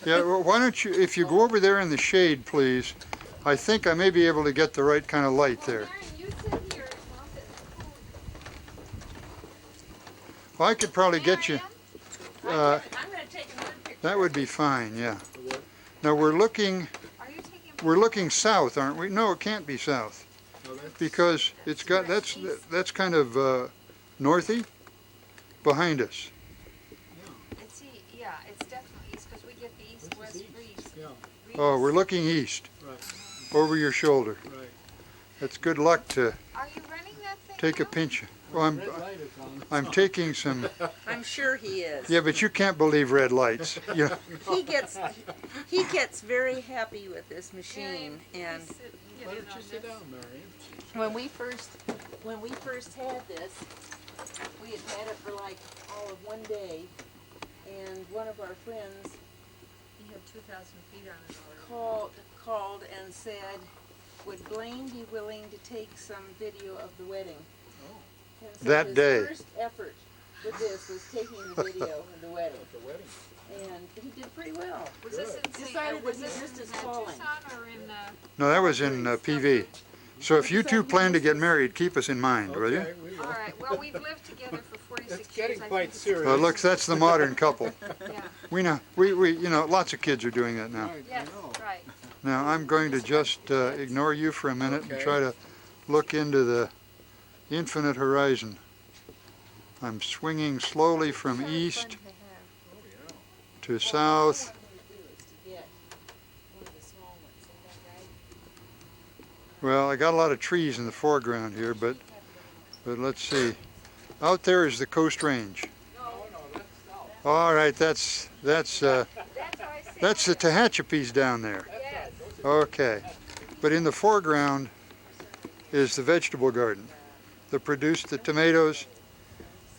Yeah, well, why don't you, if you go over there in the shade, please, I think I may be able to get the right kind of light there. Marion, you sit here as long as it's Well, I could probably get you, cool. I'm going to take another picture. that would be fine, yeah. Now we're looking Are you taking south, aren't we? No, it can't be south. Because it's got, that's kind of northy behind us. It's yeah, it's definitely east because we get the east-west breeze. Yeah, Oh, we're looking east, right, over your shoulder. right. That's good luck to Are you running that thing? take a now? pinch. Well, Red light is on. I'm taking some, I'm sure he is. yeah, but you can't believe red lights. You know, He gets very happy with this machine, Marion, and please sit- get Why in don't on you sit this. down, Marion? when we first had this, we had had it for like all of one day, and one of our friends He had 2,000 feet on it already. called and said, would Blaine be willing to take some video of the wedding? And so That his day. first effort with this was taking the video of the wedding, The wedding. and he did pretty well. Was this in St. Decided was that he this missed in his calling. Tucson or in no, that was in PV. So if you two plan to get married, keep us in mind, will you? Okay, we will. All right. Well, we've lived together for 46 It's getting years. I quite think it's- serious. Well, look, that's the modern couple. Yeah. We know, we, you know, lots of kids are doing that now. Right, I Yes. know. Right. Now, I'm going to just ignore you for a minute and Okay. try to look into the infinite horizon. I'm swinging slowly from Very east fun to have. Oh, yeah. to south. Well, I got a lot of trees in the foreground here, but let's see. Out there is the Coast Range. All right, that's That's how I say the Tehachapis down there. yes. Okay, but in the foreground is the vegetable garden that produced the tomatoes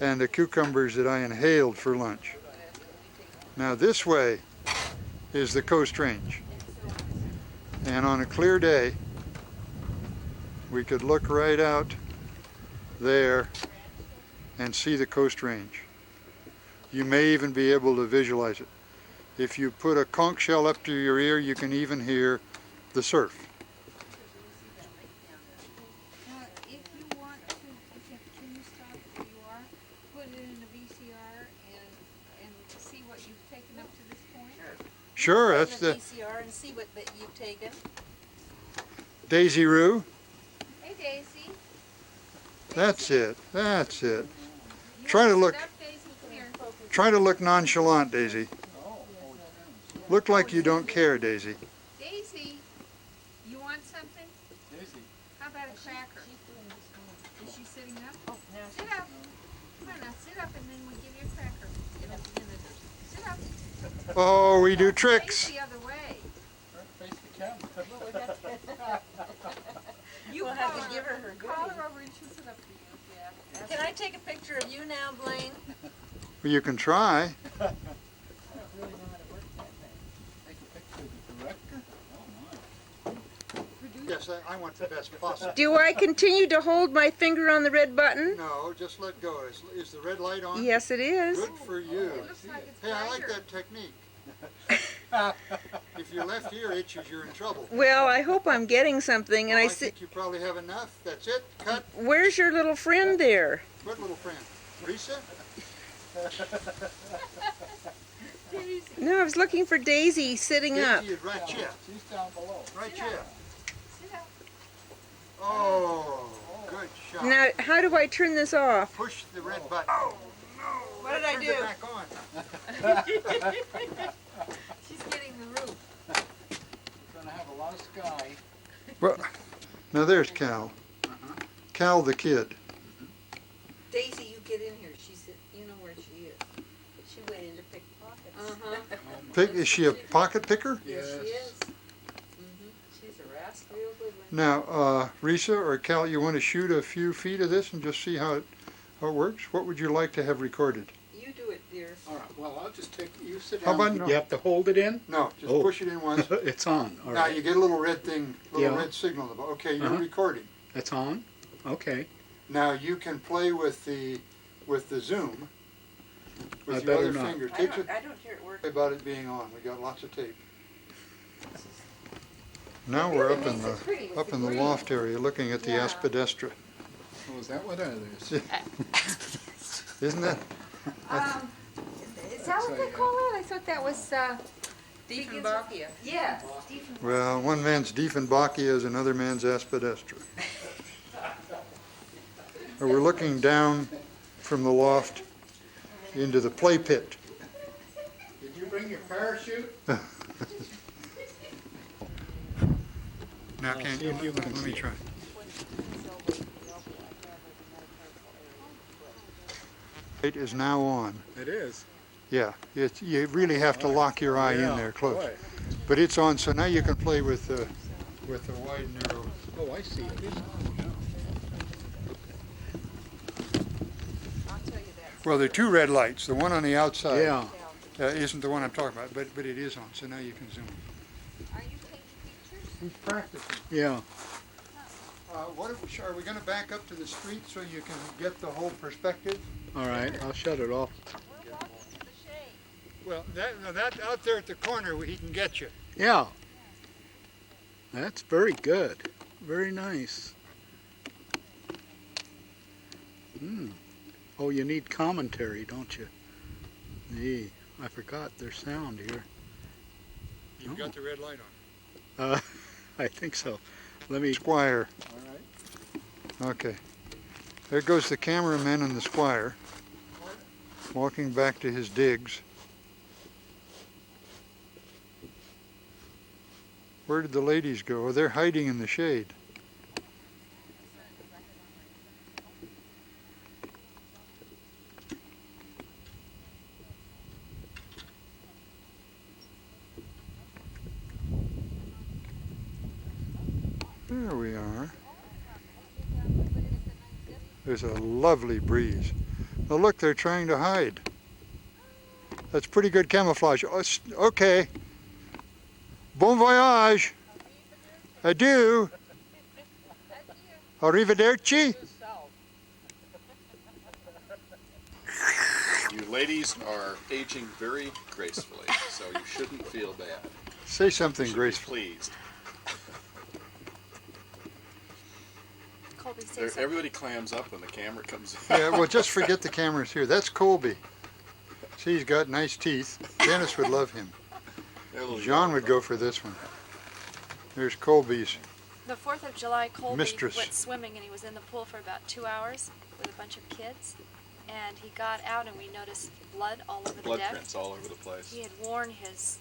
and the cucumbers that I inhaled for lunch. Now this way is the Coast Range, and on a clear day we could look right out there and see the Coast Range. You may even be able to visualize it. If you put a conch shell up to your ear, you can even hear the surf. If you want to, can you stop where you are, put it in the VCR and see what you've taken up to this point? Sure, that's the the VCR and see what that you've taken. Daisy Roo. Hey, Daisy. That's it. That's it. You Try wanna to sit look- up, Daisy? Come here. Try to look nonchalant, Daisy. Look like you don't care, Daisy. Daisy, you want something? Daisy. How about a cracker? Is she sitting up? Sit up. Come on now, sit up and then we give you a cracker in a minute. Sit up. Oh, we do Face tricks. the other way. Face the camera. You will have to give her her Call goodie. her over and she'll sit up for you. Yeah. Can I take a picture of you now, Blaine? Well, you can try. Take a picture of the director. Oh, my. Yes, I want the best possible. Do I continue to hold my finger on the red button? No, just let go. Is the red light on? Yes, it is. Good for you. It looks like it's Hey, I like brighter. that technique. If your left ear itches, you're in trouble. Well, I hope I'm getting something. And Well, I I see. think you probably have enough. That's it. Cut. Where's your little friend there? What little friend? Risa? Daisy. No, I was looking for Daisy sitting up. Daisy is right here. She's down below. Right Sit here. up. Sit up. Oh, good shot. Now, how do I turn this off? Push the red button. Oh, no. What did I Turned do? it back on. She's getting the roof. We're gonna have a lot of sky. Well, now there's Cal. Cal the kid. Daisy, you get in here. You know where she is. She went in to pick pockets. Is she a pocket picker? Yes, she Yes. is. She's a rascal, real good one. Now, Risa or Cal, you want to shoot a few feet of this and just see how it works? What would you like to have recorded? You do it, dear. All right, well, I'll just take, you sit How down. about no? You have to hold it in? No, just Oh. push it in once. It's on, all Now right. you get a little red thing, little Yeah. red signal. Okay, you're Uh-huh. recording. It's on? Okay. Now you can play with the zoom, with I your better other not. finger. I Take don't, the, I don't hear it working. about it being on. We got lots of tape. Now we're up in the loft area looking at the Yeah. aspidestra. Oh, is that what that is? Isn't it? Is that what they call it? I thought that was, Diefenbachia. yes, Diefenbachia. Well, one man's Diefenbachia is another man's aspidestra. We're looking down from the loft into the play pit. Did you bring your parachute? Now, I'll can see if you can let me see. try. It is now on. It is. Yeah, you really have to lock your eye in there close. Boy. But it's on, so now you can play with the wide and narrow. Oh, I see. It is on now. Well, there are two red lights. The one on the outside Yeah. isn't the one I'm talking about, but it is on, so now you can zoom. Are you taking pictures? He's practicing. Yeah. Are we going to back up to the street so you can get the whole perspective? All right. I'll shut it off. We're walking to the shade. Well, that out there at the corner, he can get you. Yeah. That's very good. Very nice. Oh, you need commentary, don't you? Gee, I forgot there's sound here. You've got the red light on. I think so. Let me. Squire. All right. Okay. There goes the cameraman and the squire, walking back to his digs. Where did the ladies go? Oh, they're hiding in the shade. There we are. There's a lovely breeze. Now look, they're trying to hide. That's pretty good camouflage. Okay. Bon voyage. Adieu. Arrivederci. You ladies are aging very gracefully, so you shouldn't feel bad. Say You something should be graceful. pleased. Colby, say something. Everybody clams up when the camera comes in. Yeah, well, just forget the camera's here. That's Colby. See, he's got nice teeth. Dennis would love him. They're a little John young, would go for this one. There's Colby's. The 4th of July, Colby Mistress. went swimming and he was in the pool for about 2 hours with a bunch of kids. And he got out and we noticed blood all over the blood deck. prints all over the place. He had worn his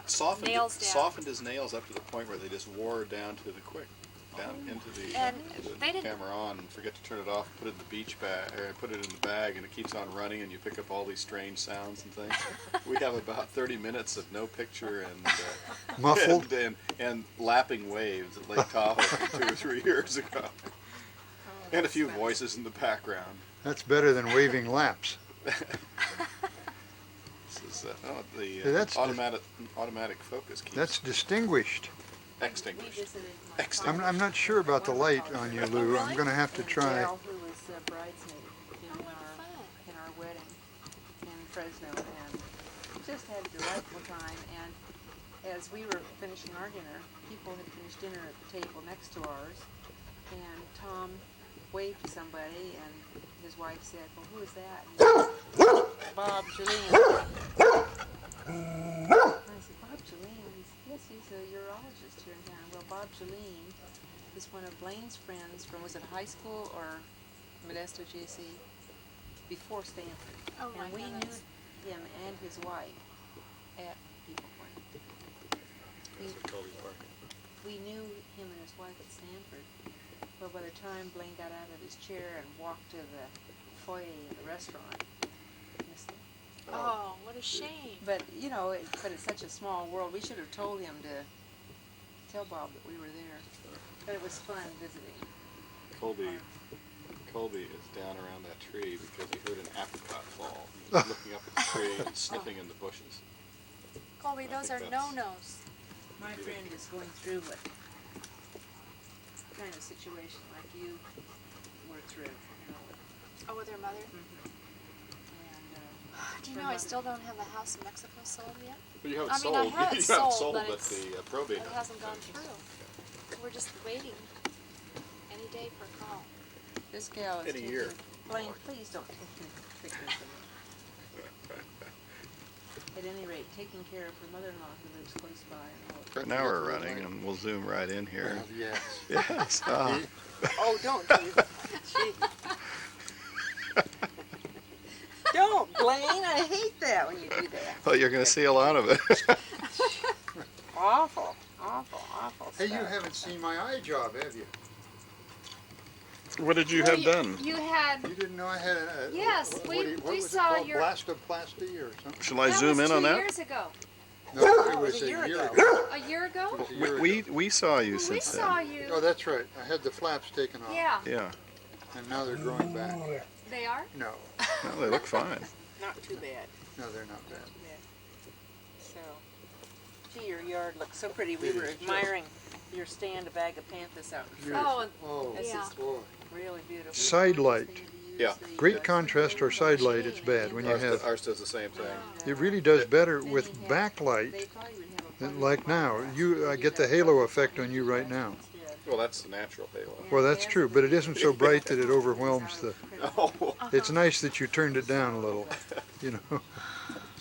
Softened, nails down. softened his nails up to the point where they just wore down to the quick, down into the, And the they didn't- camera on. And forget to turn it off. Put it in the beach bag, or put it in the bag, and it keeps on running, and you pick up all these strange sounds and things. We have about 30 minutes of no picture and Muffled. and lapping waves at Lake Tahoe from 2 or 3 years ago, and a few voices in the background. That's better than waving laps. This is the Yeah, that's automatic focus keys. That's distinguished. We extinguished. visited my Extinct. I'm not sure about the light on you, Lou. I'm going to have to and try. Dale, who was a bridesmaid in our wedding in Fresno, and just had a delightful time. And as we were finishing our dinner, people had finished dinner at the table next to ours, and Tom waved to somebody, and his wife said, "Well, who is that?" And he said, "Bob Julien." And I said, "Bob Julien?" He said, "Yes, he's a urologist here in town." Well, Bob Julien is one of Blaine's friends from, was it high school or Modesto JC? Before Stanford. Oh my And we knew goodness. him and his wife at People Point. We knew him and his wife at Stanford. Well, by the time Blaine got out of his chair and walked to the foyer of the restaurant, missed him. Oh, what a shame. But, you know, but it's such a small world. We should have told him to tell Bob that we were there. But it was fun visiting. Colby is down around that tree because he heard an apricot fall. He was looking up at the tree and sniffing in the bushes. Colby, those are think that's- no-nos. My friend is going through a kind of situation like you were through, you know, with, Oh, with her mother? and Do you know I still don't have the house in Mexico sold yet? But you haven't I mean, sold. I have it you sold, haven't sold, but but it's- the probate. It hasn't gone through. We're just waiting any day for a call. This gal is In a taking, year. Blaine, please don't take any pictures of me. At any rate, taking care of her mother-in-law who lives close by. And all. Now we're running, and we'll zoom right in here. Well, yes. Yes. ah. Oh, don't do that. Don't, Blaine. I hate that when you do that. Well, you're going to see a lot of it. Awful, awful, awful Hey, stuff. you haven't seen my eye job, have you? What did you Well, have done? You had. You didn't know I had a... Yes, what we- do you- what we was it saw called? your- Blastoplasty or something? Shall I That zoom was in on 2 that? years ago. No, it was a a year year ago. ago. A year ago? It was a year We ago. saw you We since saw then. you. Oh, that's right. I had the flaps taken off. Yeah, Yeah. And now they're growing back. they are. No, No, they look fine. Not too bad. no, they're not bad. So, gee, your yard looks so pretty. We It were is just- admiring your stand of agapanthus out in front. Oh, and Oh, This Yeah. is boy. really beautiful. Side light. Yeah. Great contrast or side light, it's bad when you have... Ours does the same thing. It really does better with backlight They thought you would have a than funny like now. light. I get the halo effect on you right now. Well, that's the natural halo. Well, that's true, but it isn't so bright that it overwhelms the... Oh, It's nice that you turned it down a little, you know.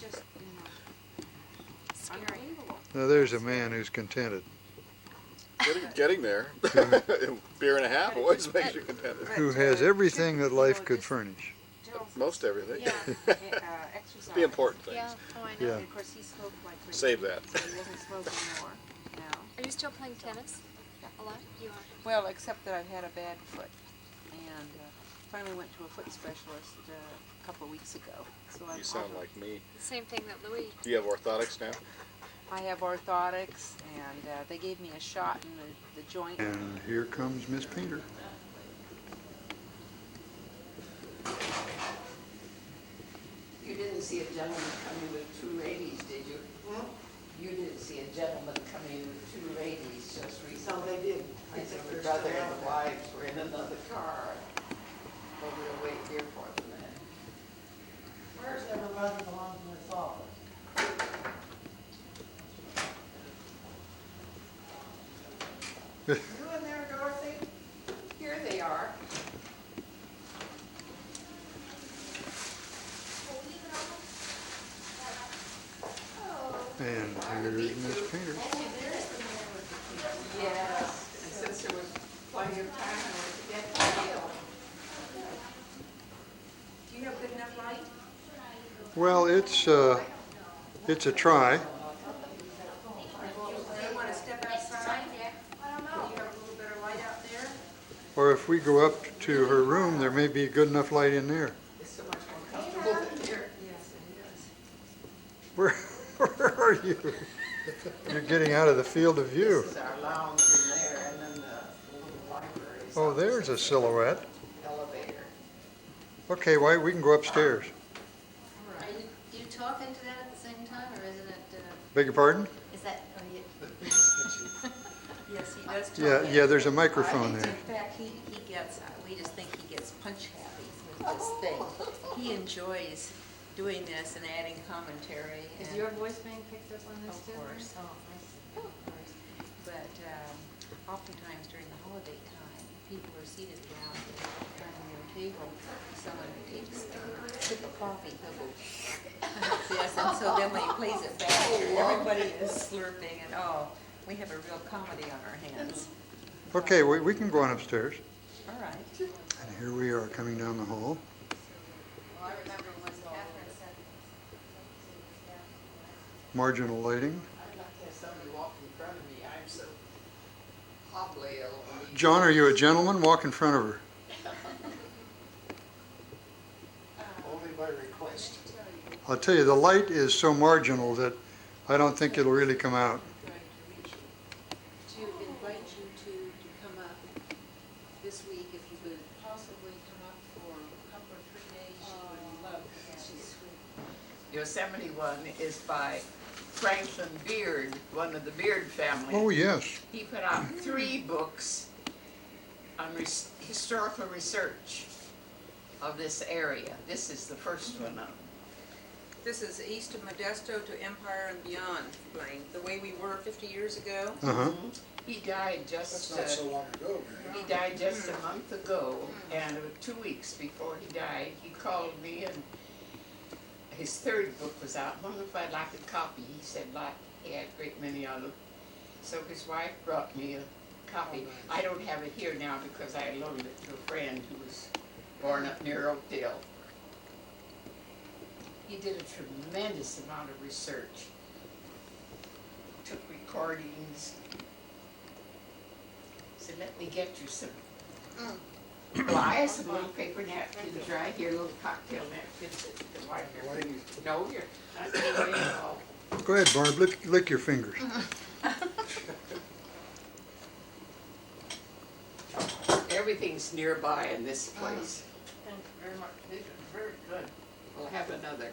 Just, scary. unbelievable. Now, there's a man who's contented, getting there. Beer and a half always makes you contented. who has everything that life could furnish. Most everything. Yeah. Exercise. The important things. Yeah. Oh, I know. Yeah. And of course, he smoked like crazy. Save that. So he doesn't smoke anymore now. Are you still playing tennis? A lot? You are. Well, except that I've had a bad foot, and finally went to a foot specialist a couple of weeks ago. So You sound like me. The same thing that Louis. Do you have orthotics now? I have orthotics, and they gave me a shot in the joint. And here comes Miss Painter. You didn't see a gentleman coming with two ladies, did you? You didn't see a gentleman coming with two ladies just recently? No, they didn't. I think the brother and the wives were in another car. But we'll wait here for them then. Where's everybody belonging in this office? You in there, Dorothy? Here they are. And here's Miss Painter. Yes, and since there was plenty of time, I went to get the deal. Do you have good enough light? Well, it's a try. Do you want to step outside? I don't know. You have a little better light out there? Or if we go up to her room, there may be good enough light in there. It's so much more comfortable than here. Yes, it is. Where are you? You're getting out of the field of view. This is our lounge in there, and then the little library is Oh, on there's a silhouette. the elevator. Okay, why, we can go upstairs. Are you talking to that at the same time, or isn't it, Beg your pardon? is that, are you? Yes, he does talk. Yeah, there's a microphone In there. fact, he gets, we just think he gets punch happy with this thing. He enjoys doing this and adding commentary. Is and- your voice being picked up on this Of too? course. Oh, I see. Of course. But oftentimes during the holiday time, people are seated around their table. Someone takes a sip of coffee, he'll go this, and so then when he plays it back, everybody is slurping, and we have a real comedy on our hands. Okay, we can go on upstairs. All right. And here we are coming down the hall. Well, I remember when Catherine said. Marginal lighting. I'd like to have somebody walk in front of me. I'm so hobbly. John, are you a gentleman? Walk in front of her. Only by request. I'll tell you, the light is so marginal that I don't think it'll really come out. To invite you to come up this week, if you could possibly come up for a couple or 3 days, she would love it. She's sweet. Yosemite one is by Franklin Beard, one of the Beard family. Oh, yes. He put out 3 books on historical research of this area. This is the first one of them. This is east of Modesto to Empire and beyond, Blaine. The way we were 50 years ago. Uh-huh. He died just, That's not so long ago, he died just a month ago, and 2 weeks before he died, he called me, and his third book was out. I wonder if I'd like a copy. He said, like, he had a great many of them. So his wife brought me a copy. I don't have it here now because I loaned it to a friend who was born up near Oakdale. He did a tremendous amount of research. Took recordings. Said, let me get you some. Well, I have some little paper napkins right here, little cocktail napkins that you can wipe your fingers. No, you're not doing it at all. Go ahead, Barb, lick your fingers. Everything's nearby in this place. Thank you very much. These are very good. We'll have another.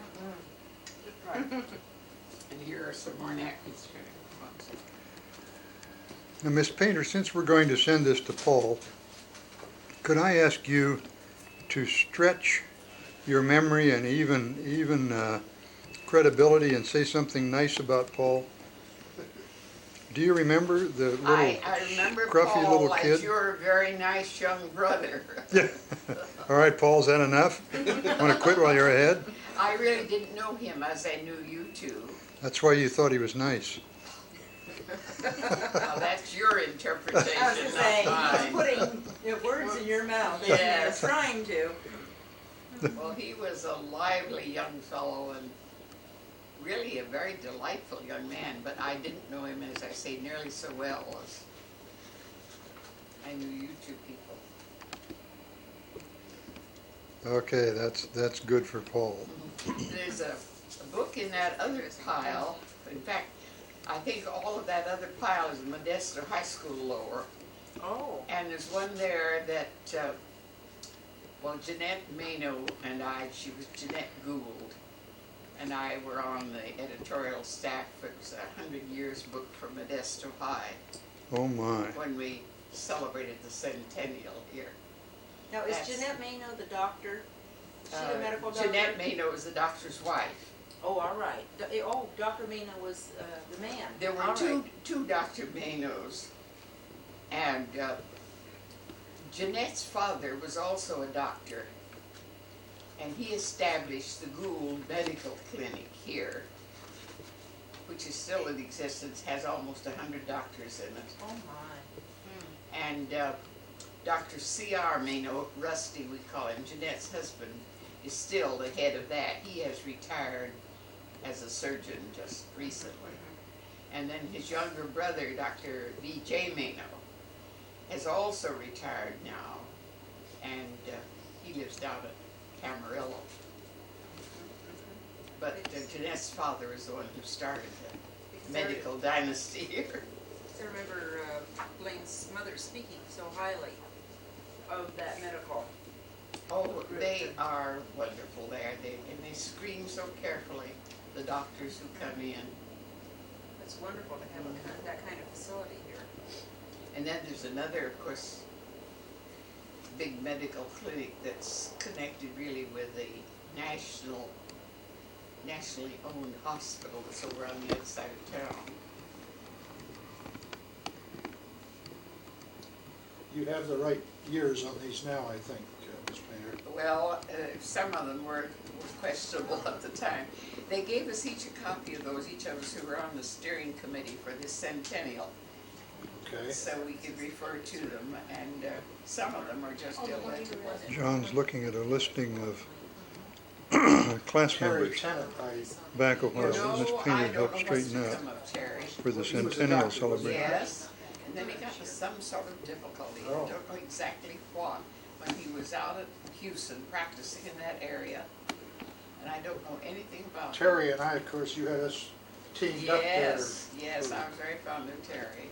And here are some more napkins. Now, Miss Painter, since we're going to send this to Paul, could I ask you to stretch your memory and even credibility and say something nice about Paul? Do you remember the little I remember scruffy Paul little as kid? your very nice young brother. Yeah. All right, Paul, is that enough? Want to quit while you're ahead? I really didn't know him as I knew you two. That's why you thought he was nice. Now that's your interpretation, I was not just saying, mine. he's putting words in your mouth. Yes. He's trying to. Well, he was a lively young fellow and really a very delightful young man, but I didn't know him, as I say, nearly so well as I knew you two people. Okay, that's good for Paul. There's a book in that other pile. In fact, I think all of that other pile is Modesto High School lower. Oh. And there's one there that, well, Jeanette Mano and I, she was Jeanette Gould, and I were on the editorial staff. It was a 100 years book for Modesto High Oh my. when we celebrated the centennial here. Now, is That's- Jeanette Mano the doctor? Is she a medical doctor? Jeanette Mano is the doctor's wife. Oh, all right. Oh, Dr. Mano was the man. There were All two right. Dr. Manos, and Jeanette's father was also a doctor, and he established the Gould Medical Clinic here, which is still in existence, has almost 100 doctors in it. Oh, my. And Dr. C.R. Mano, Rusty we call him, Jeanette's husband, is still the head of that. He has retired as a surgeon just recently. And then his younger brother, Dr. V.J. Mano, has also retired now, and he lives down at Camarillo. But Jeanette's father is the one who started the medical dynasty here. I remember Blaine's mother speaking so highly of that medical. Oh, they are wonderful there. And they screen so carefully, the doctors who come in. It's wonderful to have that kind of facility here. And then there's another, of course, big medical clinic that's connected really with the nationally owned hospital that's over on the other side of town. You have the right years on these now, I think, Ms. Painter. Well, some of them were questionable at the time. They gave us each a copy of those, each of us who were on the steering committee for this centennial. Okay. So we could refer to them, and some of them are just illegible. John's looking at a listing of class Terry members Tennant, back a while. No, Miss I Painter don't know helped what's straighten out become of Terry. for the He was a centennial doctor, wasn't he? celebration. Yes, and then he got into some sort of difficulty. I Oh. don't know exactly what, when he was out at Houston practicing in that area. And I don't know anything about him. Terry and I, of course, you had us teamed up there. Yes, I was very fond of Terry.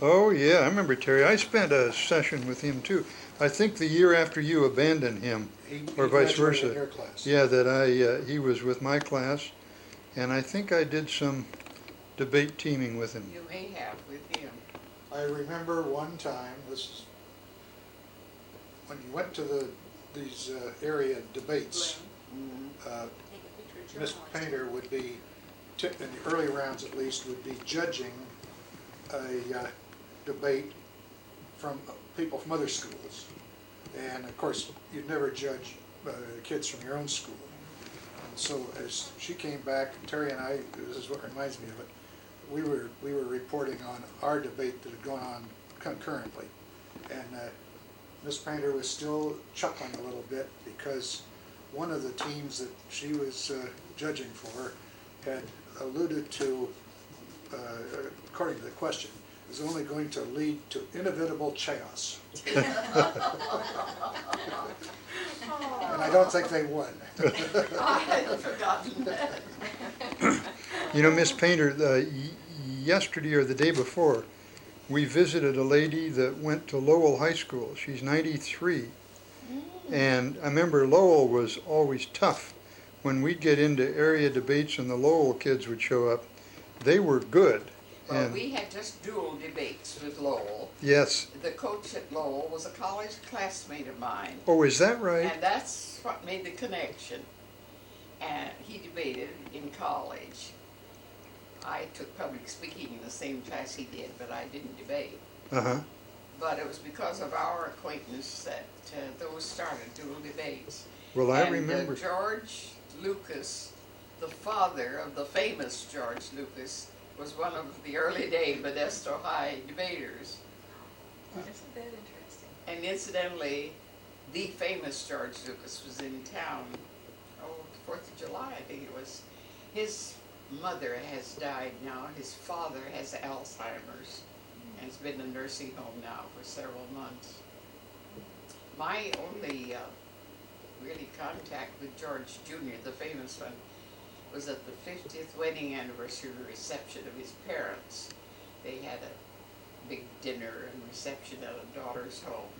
Oh, yeah, I remember Terry. I spent a session with him too. I think the year after you abandoned him, He or vice graduated versa. in your class. Yeah, that he was with my class, and I think I did some debate teaming with him. You may have with him. I remember one time, this is when you went to these area debates, Mhm. uh, Take a picture of Ms. Painter would be, in the early rounds at least, would be judging a debate from people from other schools. And of course, you'd never judge kids from your own school. And so as she came back, Terry and I, this is what reminds me of it, we were reporting on our debate that had gone on concurrently. And Ms. Painter was still chuckling a little bit because one of the teams that she was judging for had alluded to, according to the question, is only going to lead to inevitable chaos. And I don't think they won. I had forgotten that. You know, Miss Painter, yesterday or the day before, we visited a lady that went to Lowell High School. She's 93. And I remember Lowell was always tough. When we'd get into area debates and the Lowell kids would show up, they were good. Well, we had just dual debates with Lowell. Yes. The coach at Lowell was a college classmate of mine. Oh, is that right? And that's what made the connection. And he debated in college. I took public speaking in the same class he did, but I didn't debate. Uh-huh. But it was because of our acquaintance that those started dual debates. Well, I and, remember. George Lucas, the father of the famous George Lucas, was one of the early day Modesto High debaters. Isn't that interesting? And incidentally, the famous George Lucas was in town, 4th of July, I think it was. His mother has died now. His father has Alzheimer's and has been in a nursing home now for several months. My only really contact with George Jr., the famous one, was at the 50th wedding anniversary reception of his parents. They had a big dinner and reception at a daughter's home.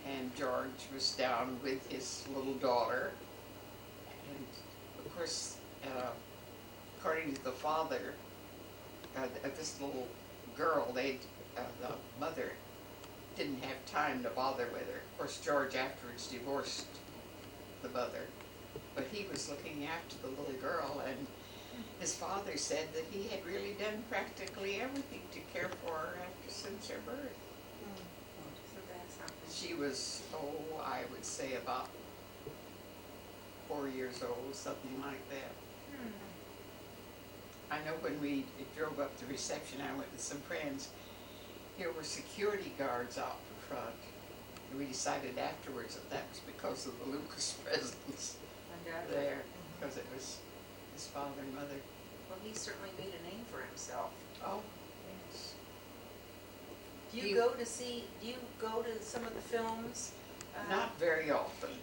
And George was down with his little daughter. And of course, according to the father, this little girl, the mother didn't have time to bother with her. Of course, George afterwards divorced the mother. But he was looking after the little girl, and his father said that he had really done practically everything to care for her since her birth. So that's something. She was, I would say about 4 years old, something like that. I know when we drove up the reception, I went with some friends. There were security guards out in front. And we decided afterwards that was because of the Lucas presence there, because it was his father and mother. Well, he certainly made a name for himself. Oh, yes. Do you go to some of the films? Not very often.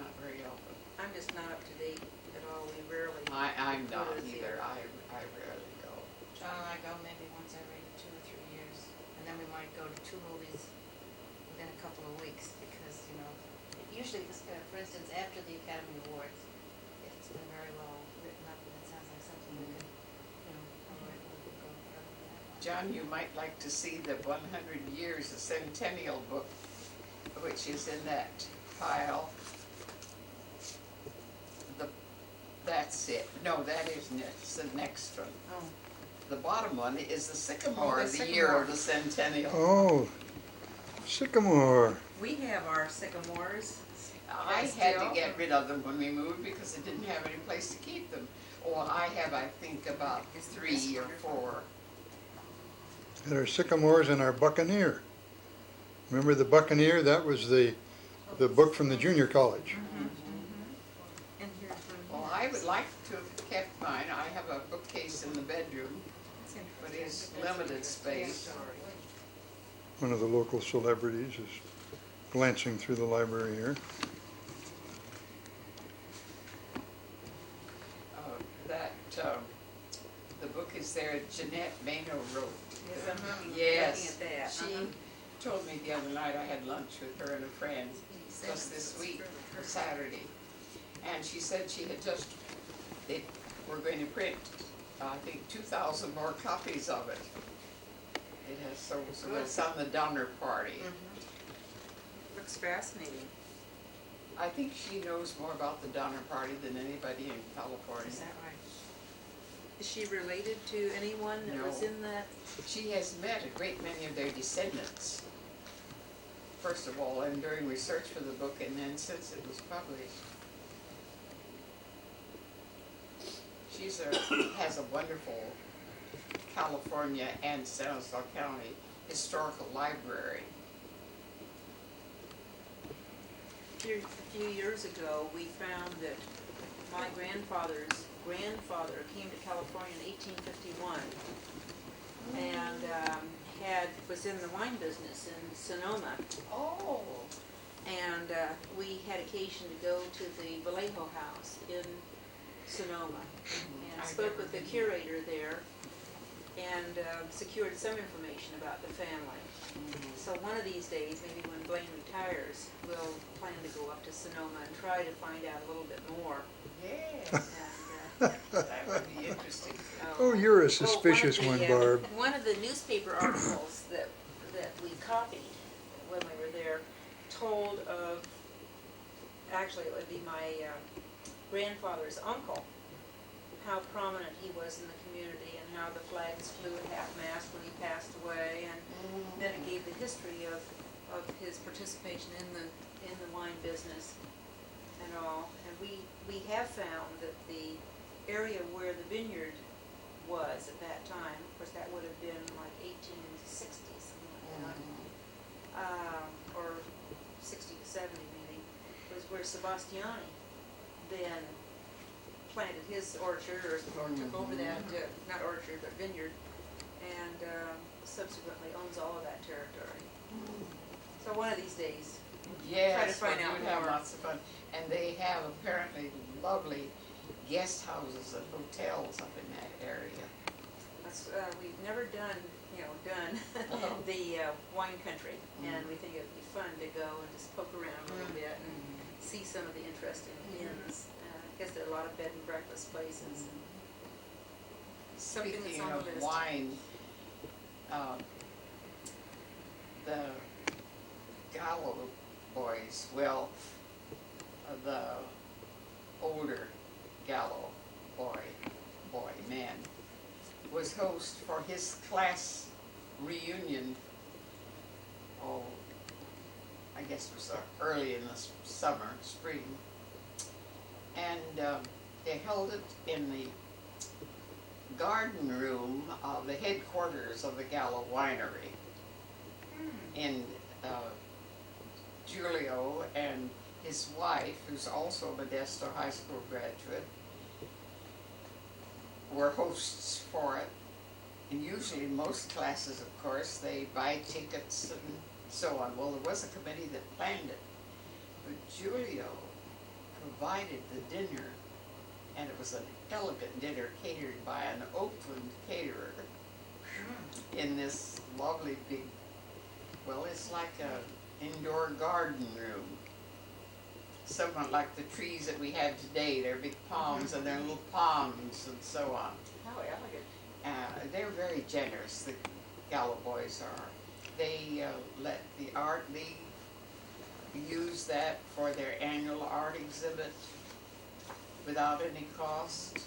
Not very often. I'm just not up to date at all. We rarely. I'm go not to the either. theater. I rarely go. John and I go maybe once every 2 or 3 years, and then we might go to 2 movies within a couple of weeks because, you know, usually, for instance, after the Academy Awards, if it's been very well written up and it sounds like something we could, you know, all right, we could go forever for that. John, you might like to see the 100 Years, the Centennial book, which is in that pile. That's it. No, that isn't it. It's the next one. Oh. The bottom one is the Sycamore, Oh, the the year Sycamore. of the Centennial. Oh, Sycamore. We have our sycamores. I had to get rid of them when we moved because I didn't have any place to keep them. Oh, I have, I think, about 3 or 4. And our Sycamores and our Buccaneer. Remember the Buccaneer? That was the book from the junior college. And here's one. Well, I would like to have kept mine. I have a bookcase in the bedroom, but it's limited space. One of the local celebrities is glancing through the library here. The book is there. Jeanette Mano wrote. Yes, I'm Yes, looking at that. she told me the other night I had lunch with her and a friend just this week, for Saturday. And she said she had they were going to print, I think, 2,000 more copies of it. It has, so it's on the Donner Party. Looks fascinating. I think she knows more about the Donner Party than anybody in California. Is that right? Is she related to anyone that was No. in that? She has met a great many of their descendants, first of all, and during research for the book, and then since it was published. Has a wonderful California and San Jose County historical library. A few years ago, we found that my grandfather's grandfather came to California in 1851 and was in the wine business in Sonoma. Oh. And we had occasion to go to the Vallejo House in Sonoma and I spoke never with the been curator there and secured some information about the family. So one of these days, maybe when Blaine retires, we'll plan to go up to Sonoma and try to find out a little bit more. Yes, And, that would be interesting. Oh, you're a suspicious one, Barb. One of the newspaper articles that we copied when we were there told of, actually it would be my grandfather's uncle, how prominent he was in the community and how the flags flew at half-mast when he passed away, and then it gave the history of his participation in the wine business and all. And we have found that the area where the vineyard was at that time, of course that would have been like 1860, something like that, or 60 to 70 maybe, was where Sebastiani then planted his orchard, or took over that, not orchard, but vineyard, and subsequently owns all of that territory. So one of these days, Yes, try to find well, out you'd have more. lots of fun. And they have apparently lovely guest houses and hotels up in that area. That's, we've never done the wine country, and we think it'd be fun to go and just poke around a little bit and see some of the interesting inns. I guess there are a lot of bed and breakfast places. Something that's Speaking on the of list. wine, the Gallo boys, well, the older Gallo man, was host for his class reunion, I guess it was early in the spring. And they held it in the garden room of the headquarters of the Gallo Winery. And Julio and his wife, who's also a Modesto High School graduate, were hosts for it. And usually most classes, of course, they buy tickets and so on. Well, there was a committee that planned it. But Julio provided the dinner, and it was an elegant dinner catered by an Oakland caterer in this lovely big, well, it's like an indoor garden room. Somewhat like the trees that we have today. They're big palms and they're little ponds and so on. How elegant. They're very generous, the Gallo boys are. They let the art league use that for their annual art exhibit without any cost,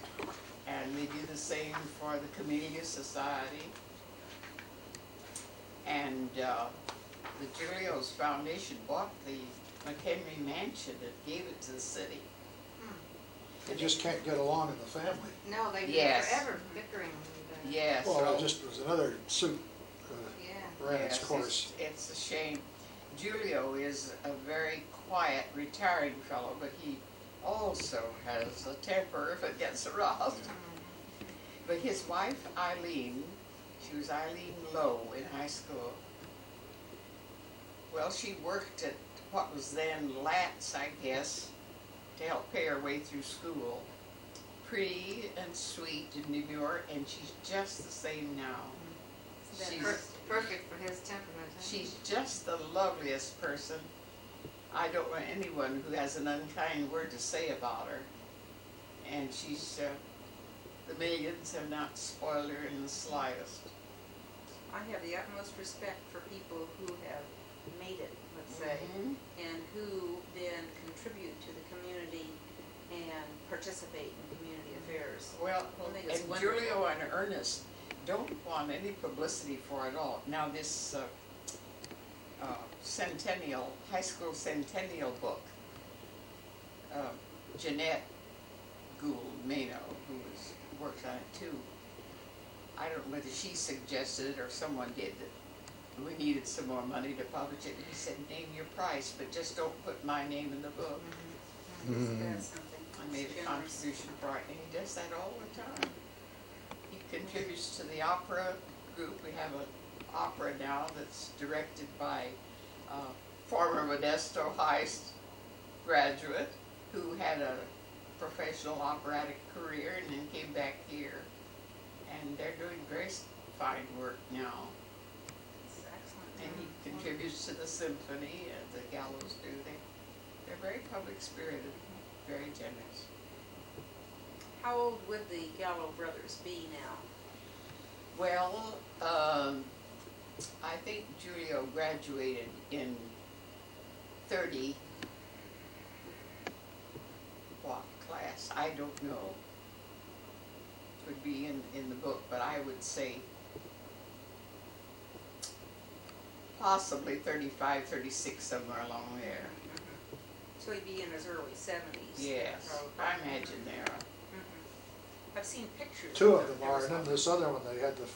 and they do the same for the Camellia Society. And the Julio's Foundation bought the McHenry Mansion and gave it to the city. They just can't get along in the family. No, they've been Yes. forever bickering. Yes. Well, so- it just was another suit Yeah. ran its Yes, course. it's a shame. Julio is a very quiet, retiring fellow, but he also has a temper if it gets aroused. But his wife, Eileen, she was Eileen Lowe in high school. Well, she worked at what was then Latz, I guess, to help pay her way through school. Pretty and sweet and demure, and she's just the same now. That's She's- perfect for his temperament. Huh? She's just the loveliest person. I don't know anyone who has an unkind word to say about her. And she's, the millions have not spoiled her in the slightest. I have the utmost respect for people who have made it let's say, and who then contribute to the community and participate in community affairs. Well, I think it's and wonderful. Julio and Ernest don't want any publicity for it all. Now this centennial, high school centennial book, Jeanette Gould Mano, who worked on it too, I don't know whether she suggested it or someone did, that we needed some more money to publish it. He said, name your price, but just don't put my name in the book. That's something. I made a contribution for it, and he does that all the time. He contributes to the opera group. We have an opera now that's directed by a former Modesto High graduate who had a professional operatic career and then came back here. And they're doing very fine work now. It's excellent. And he contributes to the symphony, the Gallows do. They're very public spirited, very generous. How old would the Gallo brothers be now? Well, I think Julio graduated in 30, what class? I don't know. Would be in the book, but I would say possibly 35, 36, somewhere along there. So he'd be in his early 70s. Yes, probably. I imagine there. I've seen pictures. Two of them There are, was and then one- this other one they had to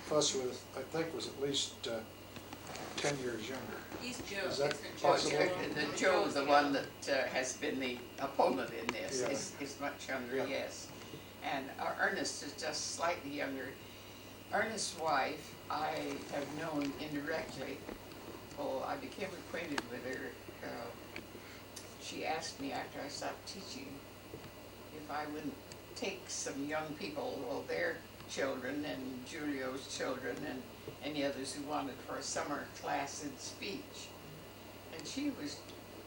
fuss with, I think was at least 10 years younger. He's Joe. Is that isn't Oh, possible? Joe, the one that has been the opponent in this, Yeah. is much younger, Yeah. yes. And Ernest is just slightly younger. Ernest's wife, I have known indirectly. Well, I became acquainted with her. She asked me after I stopped teaching if I wouldn't take some young people, well, their children and Julio's children and any others who wanted for a summer class in speech. And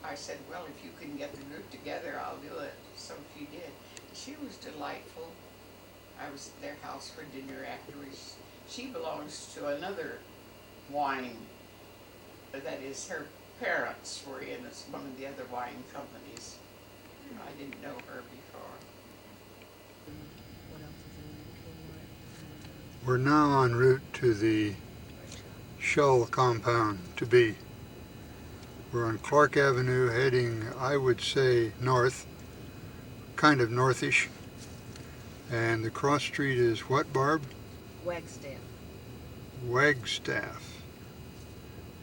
I said, well, if you can get the group together, I'll do it. So she did. She was delightful. I was at their house for dinner afterwards. She belongs to another wine, that is, her parents were in one of the other wine companies. I didn't know her before. We're now en route to the Shull compound to be. We're on Clark Avenue heading, I would say, north, kind of northish. And the cross street is what, Barb? Wagstaff. Wagstaff.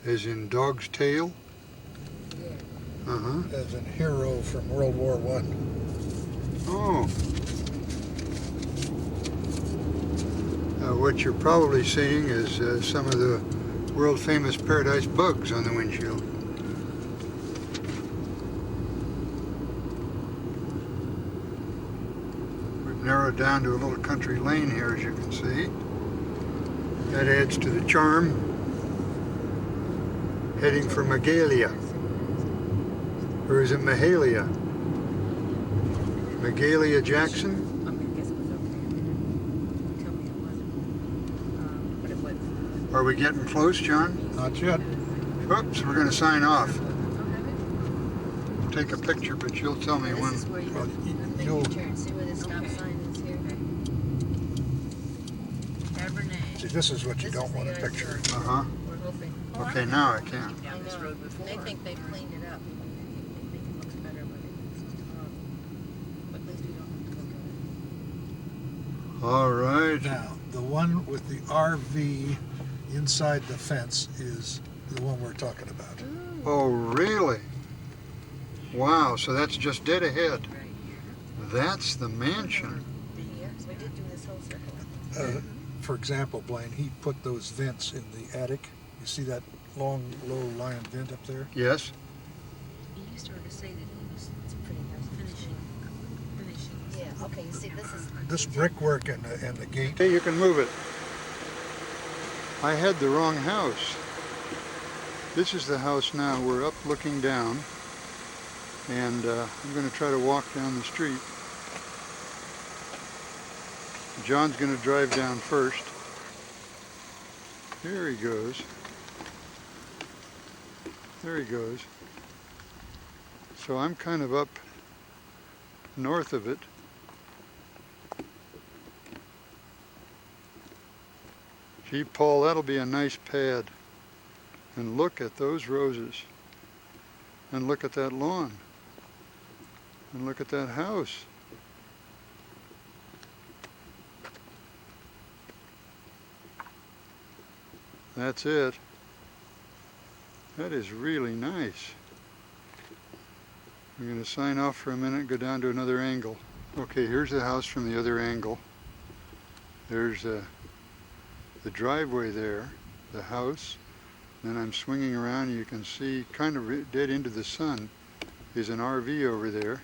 As in dog's tail? Yeah. Uh-huh. As in hero from World War I. Oh. What you're probably seeing is some of the world-famous paradise bugs on the windshield. We've narrowed down to a little country lane here, as you can see. That adds to the charm. Heading for Magalia. Or is it Mahalia? Magalia Jackson? Are we getting close, John? Not yet. Oops, we're going to sign off. Take a picture, but you'll tell me when. This is where you Well, make you'll- your turn. See where the stop sign is here? Cabernet. See, this is what you This don't is want the to other picture. side. Uh-huh. We're hoping. Okay, now I can. Down this road before. They think they've cleaned it up. They think it looks better, but it's horrible. But at least we don't have to look at it. All right. Now, the one with the RV inside the fence is the one we're talking about. Oh, really? Wow, so that's just dead ahead. Right here. That's the mansion. Yeah, so we did do this whole circle. For example, Blaine, he put those vents in the attic. You see that long, low lion vent up there? Yes? You started to say that he was finishing. Yeah, okay, you see, this is. This brickwork and the gate. Hey, you can move it. I had the wrong house. This is the house now. We're up looking down. And I'm going to try to walk down the street. John's going to drive down first. Here he goes. There he goes. So I'm kind of up north of it. Gee, Paul, that'll be a nice pad. And look at those roses. And look at that lawn. And look at that house. That's it. That is really nice. I'm going to sign off for a minute and go down to another angle. Okay, here's the house from the other angle. There's the driveway there, the house. Then I'm swinging around and you can see kind of dead into the sun is an RV over there.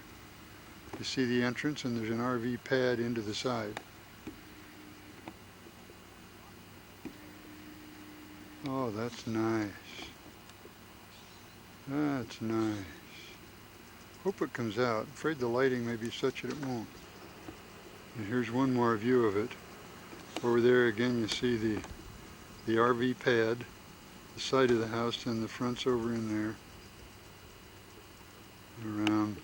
You see the entrance and there's an RV pad into the side. Oh, that's nice. That's nice. Hope it comes out. Afraid the lighting may be such that it won't. And here's one more view of it. Over there again you see the RV pad, the side of the house, and the front's over in there. Around.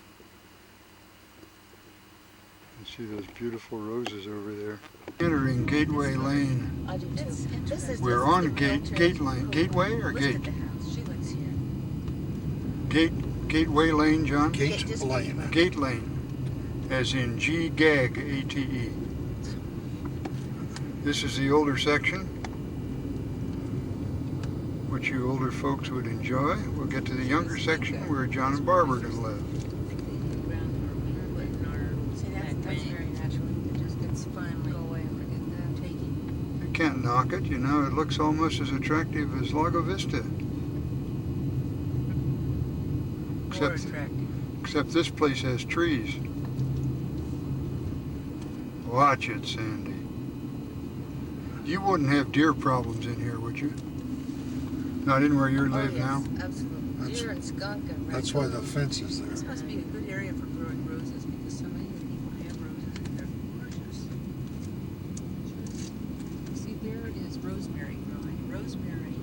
You see those beautiful roses over there. Entering Gateway Lane. I do too. We're on Gate Lane. Gateway or Gate? She lives here. Gateway Lane, John? Gate Lane. Gate Lane, as in G-GAG, A-T-E. This is the older section, which you older folks would enjoy. We'll get to the younger section where John and Barbara are going to live. See, that's very natural. It's finally go away and forget that. Taking. You can't knock it, you know, it looks almost as attractive as Lago Vista. More attractive. Except this place has trees. Watch it, Sandy. You wouldn't have deer problems in here, would you? Not in where you live now? Absolutely. Deer and skunk and That's why the fence is This there. must be a good area for growing roses because so many people have roses and they're gorgeous. See, there is rosemary growing. Rosemary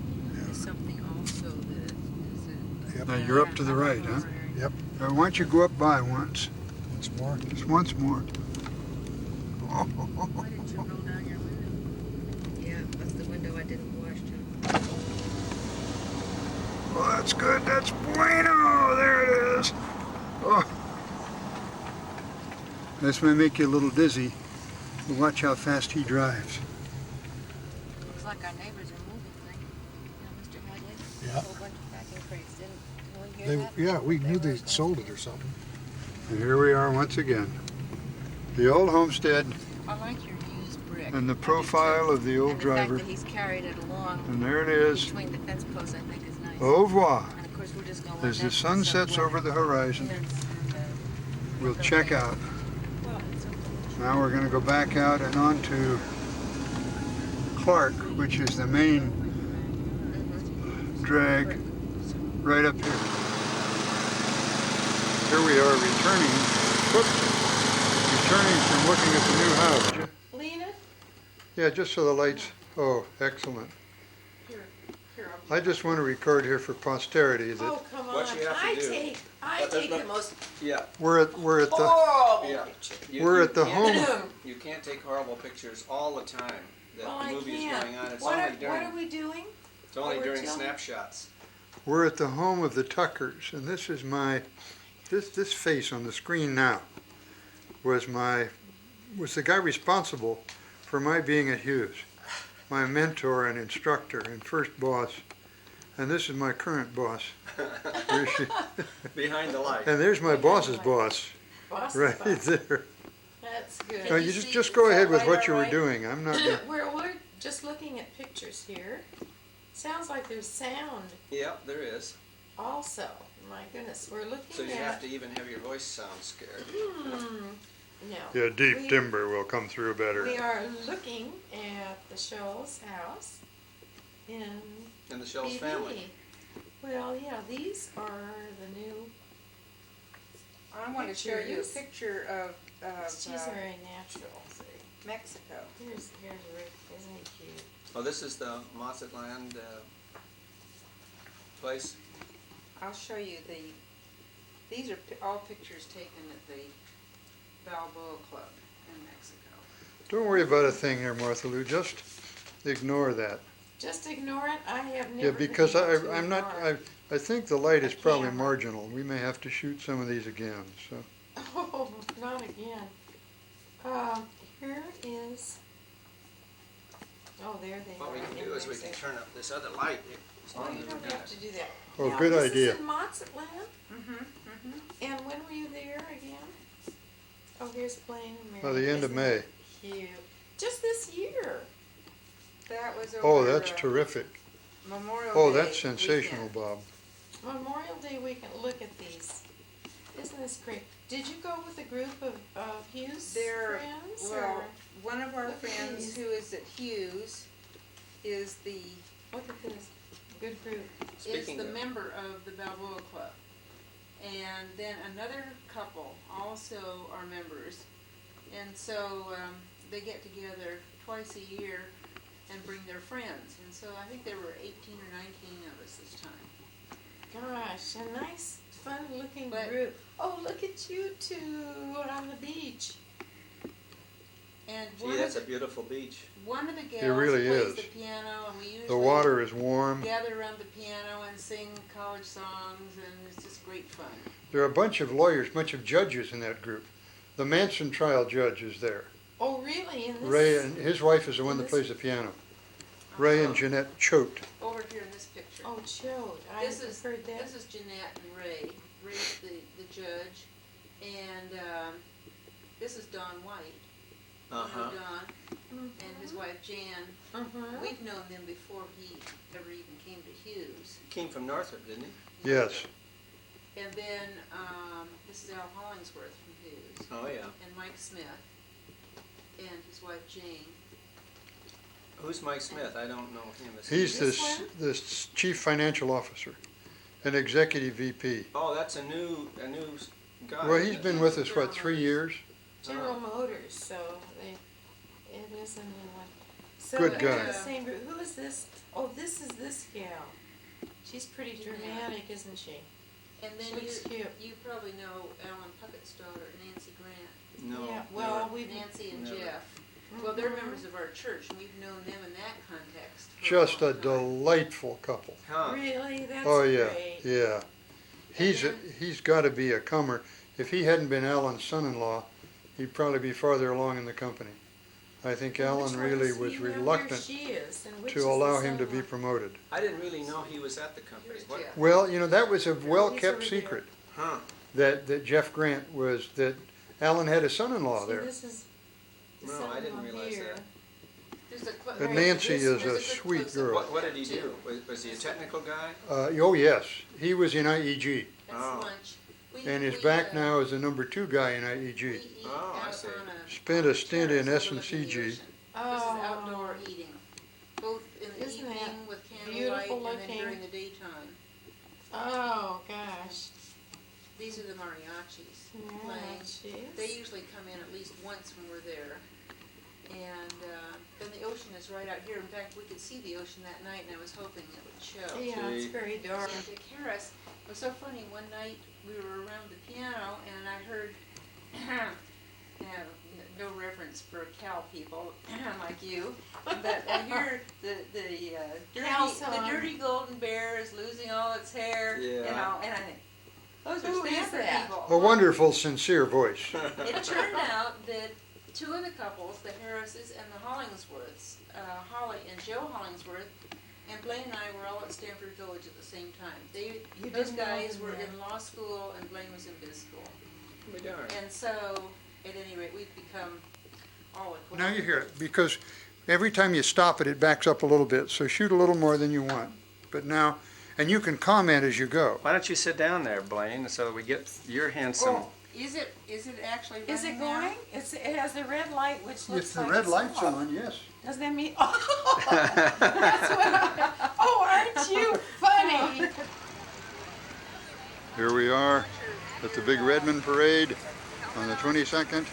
is something also that is a... Yep. Now you're up to the right, huh? Yep. Why don't you go up by once? Once more. Just once more. Why didn't you roll down your window? Yeah, that's the window I didn't wash, John. Well, that's good. That's bueno. There it is. Oh. This may make you a little dizzy. But watch how fast he drives. Looks like our neighbors are moving, right? You know, Mr. Hadley? Yeah. A whole bunch of packing crates. Didn't we hear that? Yeah, we knew They they were sold it or something. And here we are once again. The old homestead I like your used brick. and the I do profile too. of the old and driver. The fact that he's carried it along And there it is. between the fence posts, I think, is nice. Au revoir. And of course, we're just going to As the sun sets over the horizon, we'll check out. Now we're going to go back out and on to Clark, which is the main drag right up here. Here we are returning from looking at the new house. Lena? Yeah, just so the lights, oh, excellent. Here, I just want to record here for posterity that oh, come on. What you have to do- I take the most Yeah, we're at the horrible yeah. picture. we're at the home. You can't take horrible pictures all the time that Well, the I movie is can't. going on. It's What only are during we doing? it's only we're during chilling? snapshots. We're at the home of the Tuckers, and this is my this face on the screen now was the guy responsible for my being at Hughes, my mentor and instructor and first boss, and this is my current boss. There she- Behind the light. and there's my boss's boss Boss right spot. there. That's good. No, you just go ahead with what you were doing. I'm not. Gonna, We're just looking at pictures here. Sounds like there's sound Yep, there is. also. My goodness, we're looking So you at. have to even have your voice sound scared. No. yeah, deep We- timber will come through better. We are looking at the Scholl's house in And the Schultz BB. family. Well, yeah, these are the new. I want to show you a Pictures. picture of She's very natural. See, Mexico. here's Rick. Isn't he cute? Oh, this is the Mazatlan place. I'll show you these are all pictures taken at the Balboa Club in Mexico. Don't worry about a thing here, Martha Lou. Just ignore that. Just ignore it? I have never Yeah, been because able to I'm not, ignore. I think the light is probably camera. marginal. We may have to shoot some of these again, so. Oh, not again. Here is, oh, there they are. What we can in do is we can Mexico. turn up this other light. As Oh, long you as don't we've got have it. to do that. Oh, Now, good this idea. is in Mazatlan? And when were you there again? Oh, here's Blaine and Mary. By the end of Isn't May. that cute? Just this year. That was Oh, over, that's terrific. Memorial Oh, Day that's sensational, weekend. Bob. Memorial Day weekend, look at these. Isn't this great? Did you go with a group of Hughes They're, friends? well, or- one of our Look at friends these. who is at Hughes is the Look at this, good group. is Speaking the of- member of the Balboa Club. And then another couple also are members. And so they get together twice a year and bring their friends. And so I think there were 18 or 19 of us this time. Gosh, a nice, fun-looking But- group. Oh, look at you two on the beach. And Gee, that's a beautiful beach. one of the gals really plays is. the piano, and we usually The water is warm. gather around the piano and sing college songs, and it's just great fun. There are a bunch of lawyers, bunch of judges in that group. The Manson trial judge is there. Oh, really? And this Ray and his wife is the one that this- plays the piano. Ray and Jeanette Choate. Over here in this picture. Oh, Chode. I This is heard that. This is Jeanette and Ray. Ray's the judge, and this is Don White. You know Uh-huh. Don and his wife Jan. Uh-huh. We've known them before he ever even came to Hughes. Came from Northrop, didn't he? Yes. And then this is Al Hollingsworth from Hughes, Oh, yeah. and Mike Smith, and his wife Jane. Who's Mike Smith? I don't know him. Is He's he- the chief financial officer, an executive VP. Oh, that's a new guy. Well, isn't he's it? been with us, what, 3 years? General Motors, so it is a new one. So Good they're guy. the same group. Who is this? Oh, this is this gal. She's pretty dramatic, isn't she? And She then looks cute. you probably know Alan Puckett's daughter, Nancy Grant. No. Yeah, well, we've Nancy and never. Jeff. Well, they're members of our church, and we've known them in that context. for Just a long time. delightful couple. Huh. Really, that's Oh, yeah, great. yeah. He's got to be a comer. If he hadn't been Alan's son-in-law, he'd probably be farther along in the company. I think And which Alan one really is was he now? Where reluctant she is, and which is to the allow him to be son-in-law? promoted. I didn't really know he was at the company. Here's What? Jeff. Well, you know, that was a over well-kept there. secret, Huh. that Jeff Grant was, that Alan had a son-in-law See, there. this is the No, I didn't son-in-law realize here. that. There's a But right, Nancy this- is there's a good sweet close-up girl. What did he too. do? Was he a technical guy? Oh, yes, he was in IEG, That's Oh. lunch. and is back now as the number 2 guy in We IEG. eat Oh, I out see. on a Spent a stint in terrace overlooking the S&CG. ocean. This is Oh. outdoor eating, both in the Isn't that evening with candlelight beautiful and then looking? during the daytime. Oh, gosh. These are the mariachis Yeah, playing. she They is. usually come in at least once when we're there. And then the ocean is right out here. In fact, we could see the ocean that night, and I was hoping it would show. Yeah, it's See. very dark. And to Karis, it was so funny. One night we were around the piano, and I heard, no reference for Cal people like you, but I hear Cal the song. dirty golden bear is losing all its hair, Yeah. and I think those Who are is Stanford that? people. A wonderful, sincere voice. It turned out that two of the couples, the Harrises and the Hollingsworths, Holly and Joe Hollingsworth, and Blaine and I were all at Stanford Village at the same time. You Those didn't know guys them were then. in law school and Blaine was in biz school. Be darned. And so, at any rate, we've become all acquainted. Now you hear it, because every time you stop it, it backs up a little bit, so shoot a little more than you want. But now, and you can comment as you go. Why don't you sit down there, Blaine, so that we get your handsome. Oh, is it actually running Is it now? going? It has the red light, which looks If the like red it's light's off. on, yes. Does that mean? Oh, that's what oh, aren't you funny? Here we are at the big Redmond Parade on the 22nd.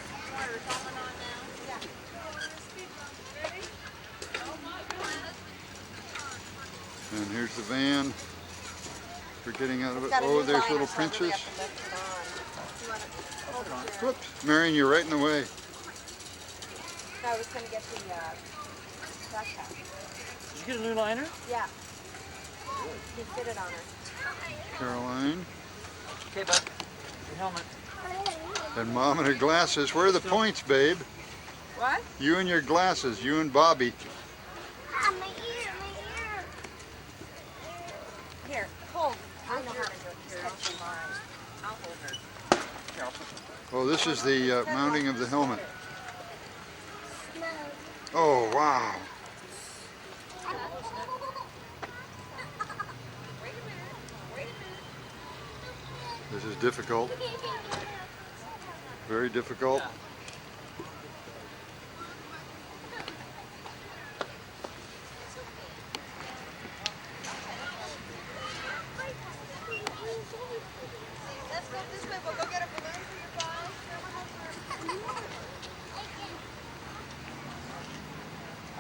And here's the van. for getting out of it. Oh, there's little Princess. Whoops, Marion, you're right in the way. I was going to get the backpack. Did you get a new liner? Yeah. You fit it on her. Caroline. Okay, bud. Your helmet. And Mom and her glasses. Where are the points, babe? What? You and your glasses, you and Bobby. My ear. Here, hold. I know how to do it. Here, I'll hold mine. I'll hold her. Oh, this is the mounting of the helmet. Oh, wow. This is difficult. Very difficult. Let's go this way. We'll go get a balloon for your ball.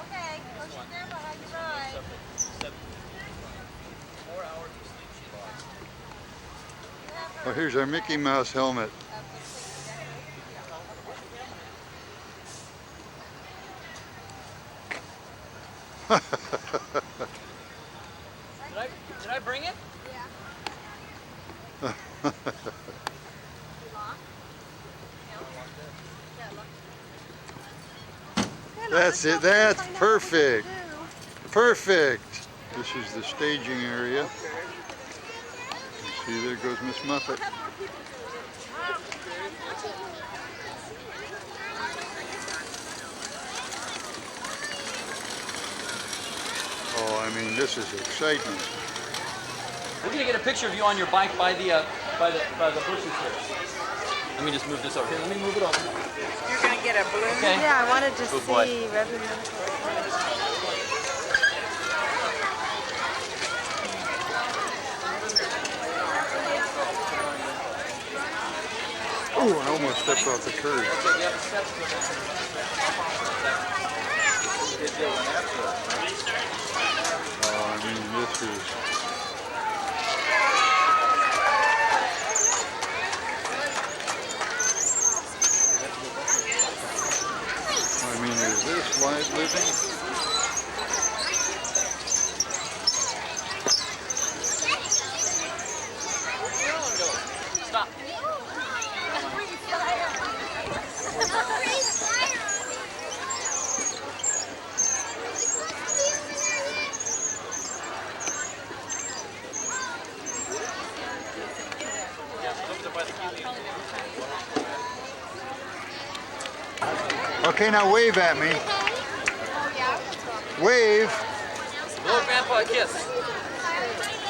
Okay, go see Grandma how you ride. 4 hours of sleep she lost. Oh, here's our Mickey Mouse helmet. Did I bring it? That's it. That's perfect. Perfect. This is the staging area. See, there goes Miss Muffet. Oh, I mean, this is excitement. We're gonna get a picture of you on your bike by the bushes here. Let me just move this over here. Let me move it over. You're going to get a balloon? Okay. Yeah, I wanted to Good boy. see Reverend Oh, I almost stepped off the curb. Oh, I mean, this is... I mean, is this live living? Stop. Okay, now wave at me. Wave. Blow Grandpa a kiss.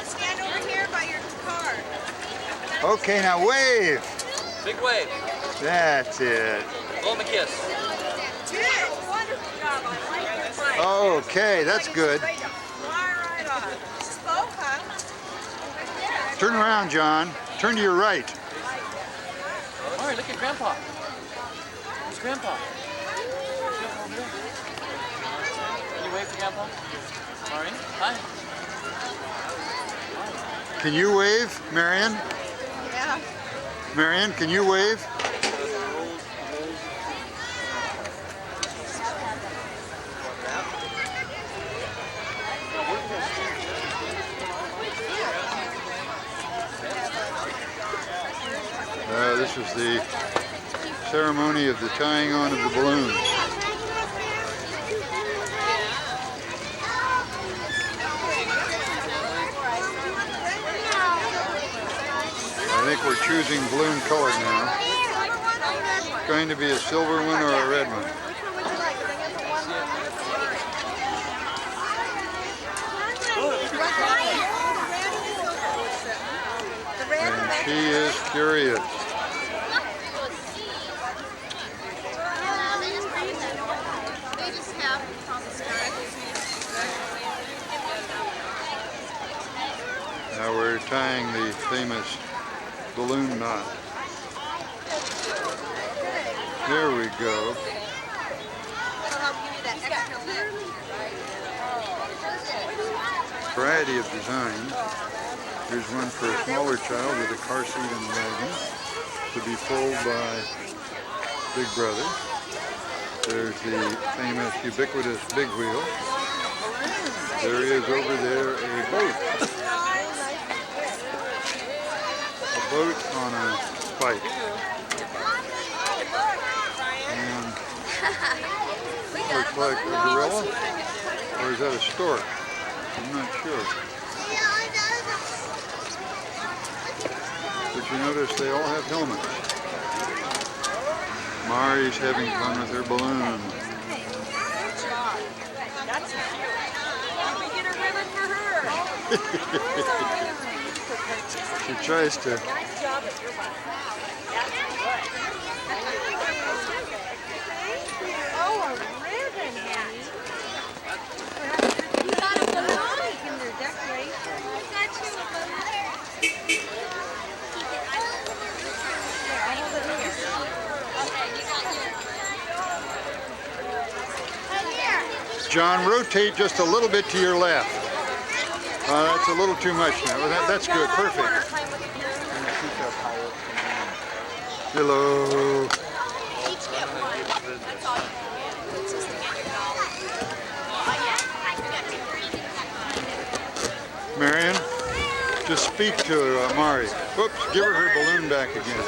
Stand over here by your car. Okay, now wave. Big wave. That's it. Blow him a kiss. Good. Wonderful job. I like your fight. Okay, that's good. Fly right on. Slow, huh? Turn around, John. Turn to your right. All right, look at Grandpa. Where's Grandpa? Can you wave to Grandpa? Maureen, hi. Can you wave, Marion? Yeah. Marion, can you wave? This is the ceremony of the tying on of the balloons. I think we're choosing balloon color now. It's going to be a silver one or a red one. And she is curious. Now we're tying the famous balloon knot. There we go. Variety of designs. Here's one for a smaller child with a car seat and wagon to be pulled by Big Brother. There's the famous ubiquitous big wheel. There is over there a boat. A boat on a spike. And looks like a gorilla, or is that a stork? I'm not sure. But you notice they all have helmets. Mari's having fun with her balloon. She tries to. Oh, a ribbon, honey. You got a balloon in their decoration. I got you a balloon. John, rotate just a little bit to your left. That's a little too much now. That's good. Perfect. Hello. Each get one. That's all you can get. It's just to get your dollar. Marion, just speak to Mari. Whoops, give her her balloon back again.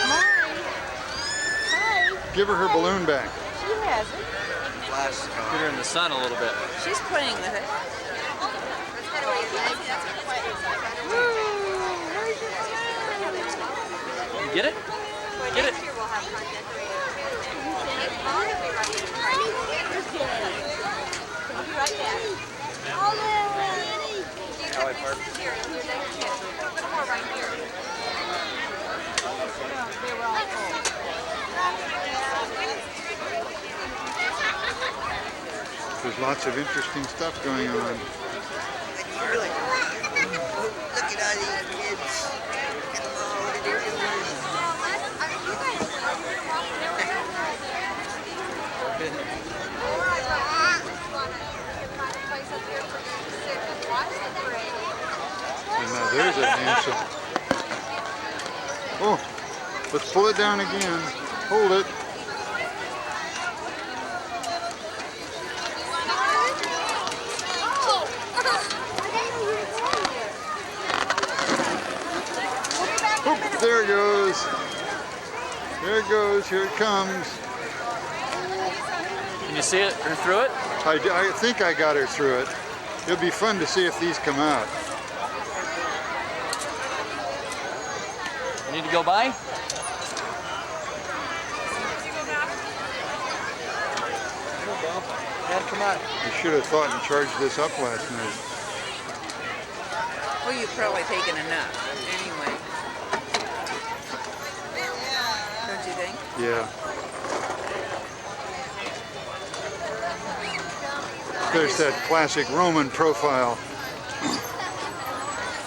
Mari. Hi. Give her her balloon back. She has it. Get her in the sun a little bit. She's playing with it. You get it? Get it. There's lots of interesting stuff going on. Look at all these kids. Look at them all. What are they And now there's a handsome. Oh, let's pull it down again. Hold it. There it goes. There it goes. Here it comes. Can you see it or through it? I think I got her through it. It'll be fun to see if these come out. You need to go by? Dad, come on. I should have thought and charged this up last night. Well, you've probably taken enough anyway. Don't you think? Yeah. There's that classic Roman profile.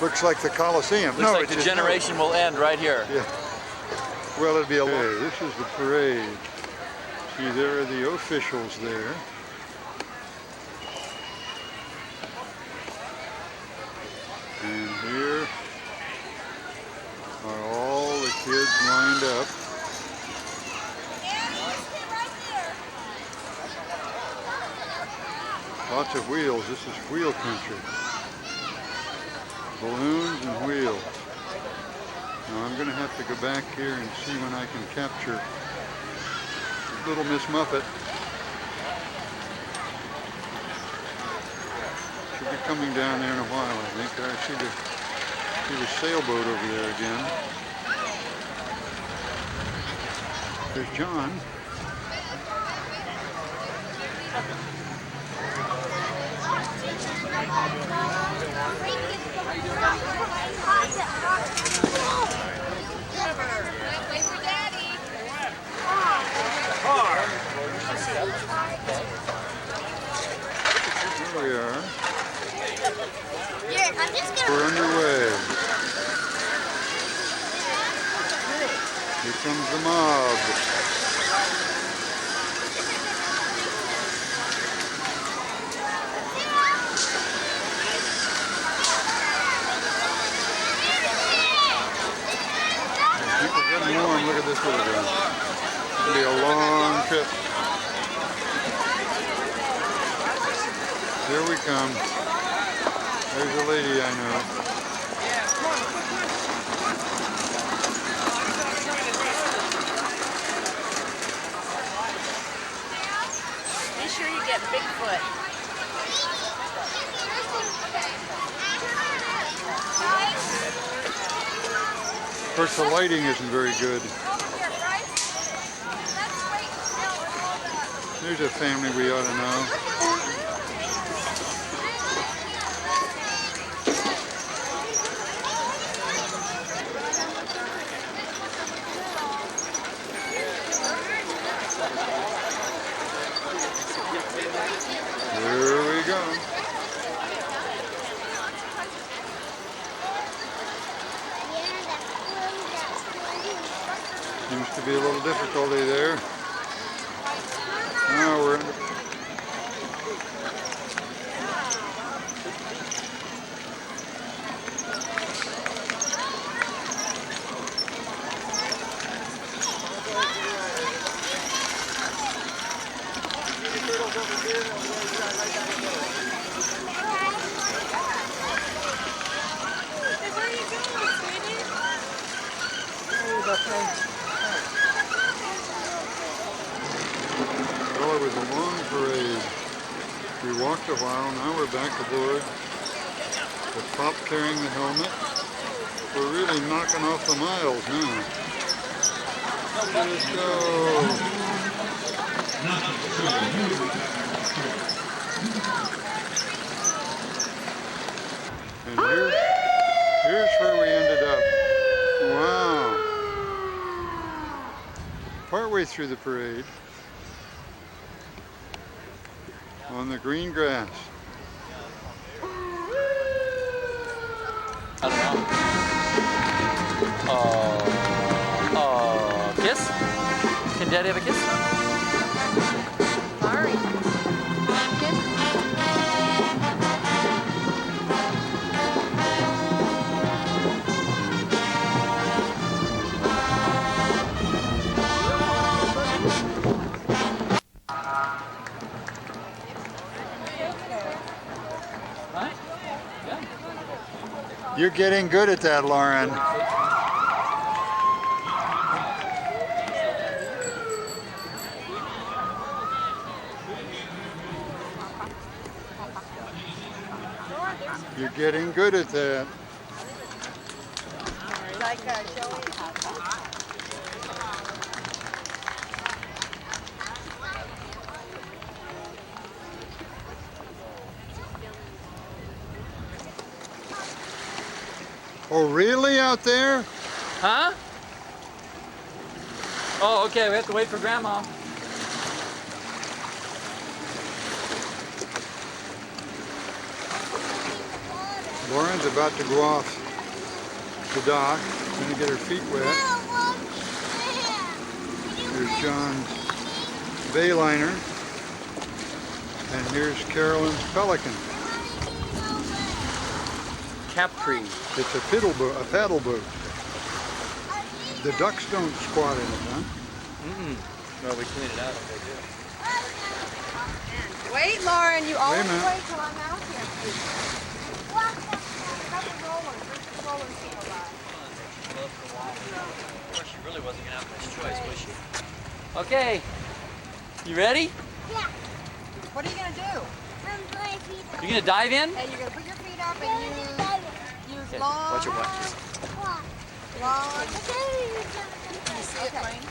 Looks like the Colosseum. Looks like the generation will end right here. Yeah. Well, it'd be a okay, this is the parade. See, there are the officials there. And here are all the kids lined up. Lots of wheels. This is wheel country. Balloons and wheels. Now I'm going to have to go back here and see when I can capture Little Miss Muffet. She'll be coming down there in a while, I think. I see the sailboat over there again. There's John. Here we are. We're underway. Here comes the mob. Here we come. There's a lady I know. Be sure you get Bigfoot. Of course, the lighting isn't very good. There's a family we ought to know. Here we go. Seems to be a little difficulty there. Now we're under. Well, it was a long parade. We walked a while, now we're back aboard. The pop carrying the helmet. We're really knocking off the miles now. Let's go. And here's where we ended up. Wow. Partway through the parade, on the green grass. I don't know. Kiss? Can Daddy have a kiss? Sorry. Right? Yeah. You're getting good at that, Lauren. You're getting good at that. Like showing. Oh, really out there? Huh? Oh, okay, we have to wait for Grandma. Lauren's about to go off the dock. Gonna get her feet wet. Here's John's Bayliner. And here's Carolyn's Pelican. Capri. It's a paddle boat. The ducks don't squat in it, huh? Well, we cleaned it out if they do. Wait, Lauren, you always minute. wait till I'm out here. Couple rollers. Where's the rollers to go by? Of course, she really wasn't going to have much choice, was she? Okay. You ready? Yeah. What are you going to do? I'm going to feed You going to dive in? Hey, you're going to put your feet up and use Okay, long, watch your watches. long. Can you see it, Wayne?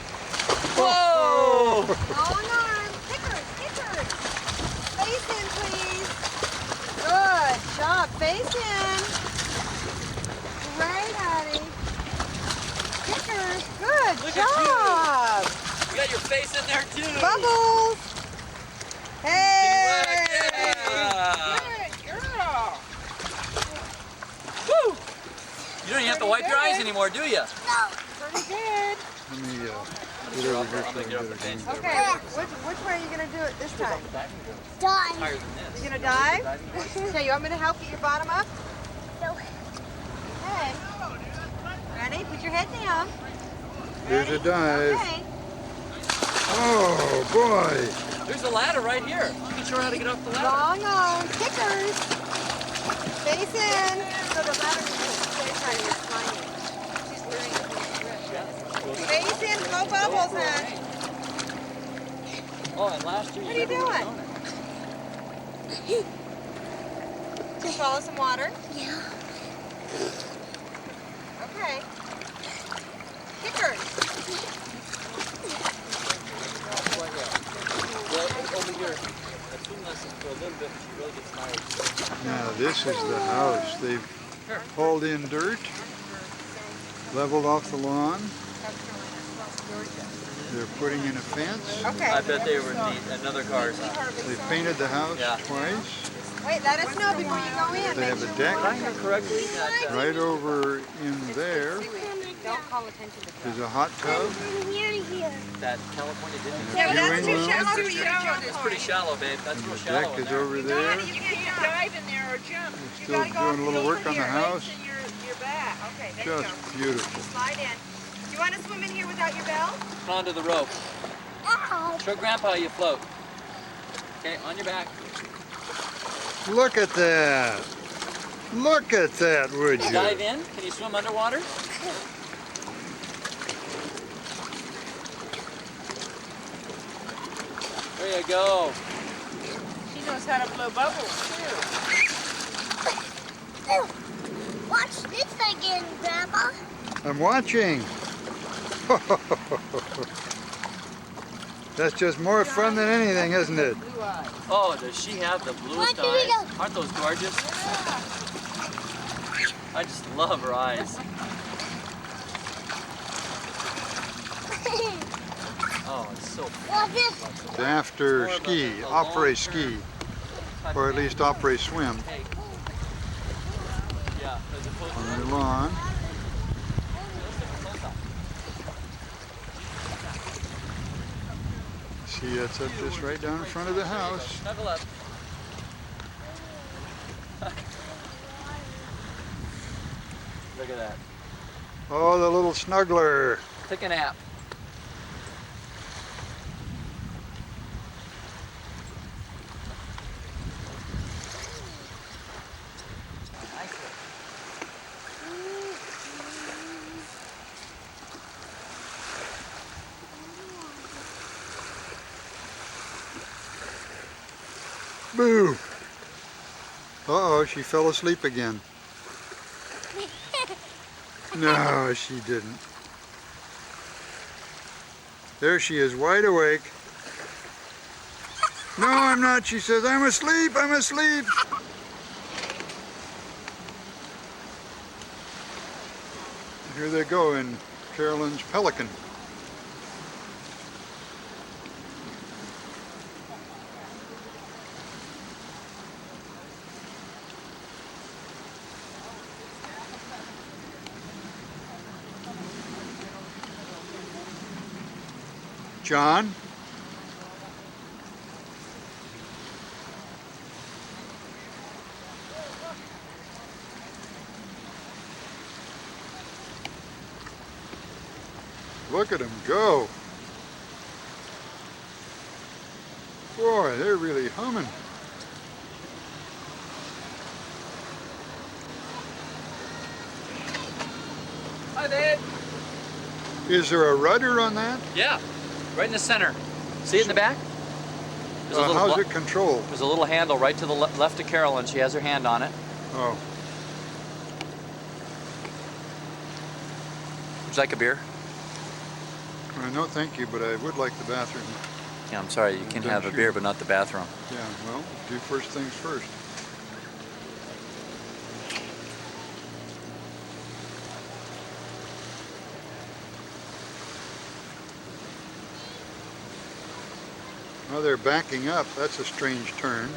Whoa! Long arms. Kickers, kickers. Face in, please. Good job. Face in. Great, honey. Kickers. Good Look at job. You got your face in there, too. Bubbles. Hey. Yeah. Good girl. Woo! You don't even have to wipe your eyes anymore, do you? Pretty good. Let me get Sure, over here I'm so I gonna can get off get the a bench. view. Okay, which way are you going to do it this time? Die. Higher than this. You going to dive? Okay, you want me to help get your bottom up? No. Okay. Ready? Put your head down. Here's a dive. Okay. Oh, boy. There's a ladder right here. You can show her how to get off the ladder. Wrong on. Kickers. Face in. So the ladder is honey, it's slimy. She's wearing a face in, blow bubbles, hon. Oh, and last year What are you doing? Can you swallow some water? Yeah. Okay. Kickers. Well, over here, a swim lesson for a little bit. She really gets tired. Now this is the house. They've hauled in dirt, leveled off the lawn. They're putting in a fence. Okay. I bet they were neat. Another car's on. They painted the house twice. Wait, let us know before you go in. They have a deck Correctly? right over in there. Don't call attention to There's a hot tub. That California didn't. Yeah, but New that's too England. shallow for you to jump It's on. pretty shallow, babe. That's real The shallow deck in is there. over there. You can't dive in there or jump. They're still doing a little work on the house. Your back. Okay, there you Just go. beautiful. Slide in. Do you want to swim in here without your belt? Onto the rope. Show Grandpa how you float. Okay, on your back. Look at that. Look at that, would you? Dive in. Can you swim underwater? There you go. She knows how to blow bubbles too. Watch this again, Grandma. I'm watching. That's just more fun than anything, isn't it? Blue eyes. Oh, does she have the bluest What do we eyes? do? Aren't those gorgeous? I just love her eyes. Oh, it's so What's this? It's after ski, après ski, or at least après swim yeah, as opposed on to the lawn. See, that's up just right down in front of the house. Snuggle up. Look at that. Oh, the little snuggler. Take a nap. Boo! Uh-oh, she fell asleep again. No, she didn't. There she is, wide awake. No, I'm not, she says. I'm asleep, I'm asleep. Here they go in Carolyn's Pelican. John? Look at them go. Boy, they're really humming. Hi, babe. Is there a rudder on that? Yeah, right in the center. See it in the back? There's a little How's blo- it controlled? There's a little handle right to the left of Carolyn. She has her hand on it. Oh, Would you like a beer? no thank you, but I would like the bathroom. Yeah, I'm sorry. You can have a beer, but not the bathroom. Yeah, well, do first things first. Well, they're backing up. That's a strange turn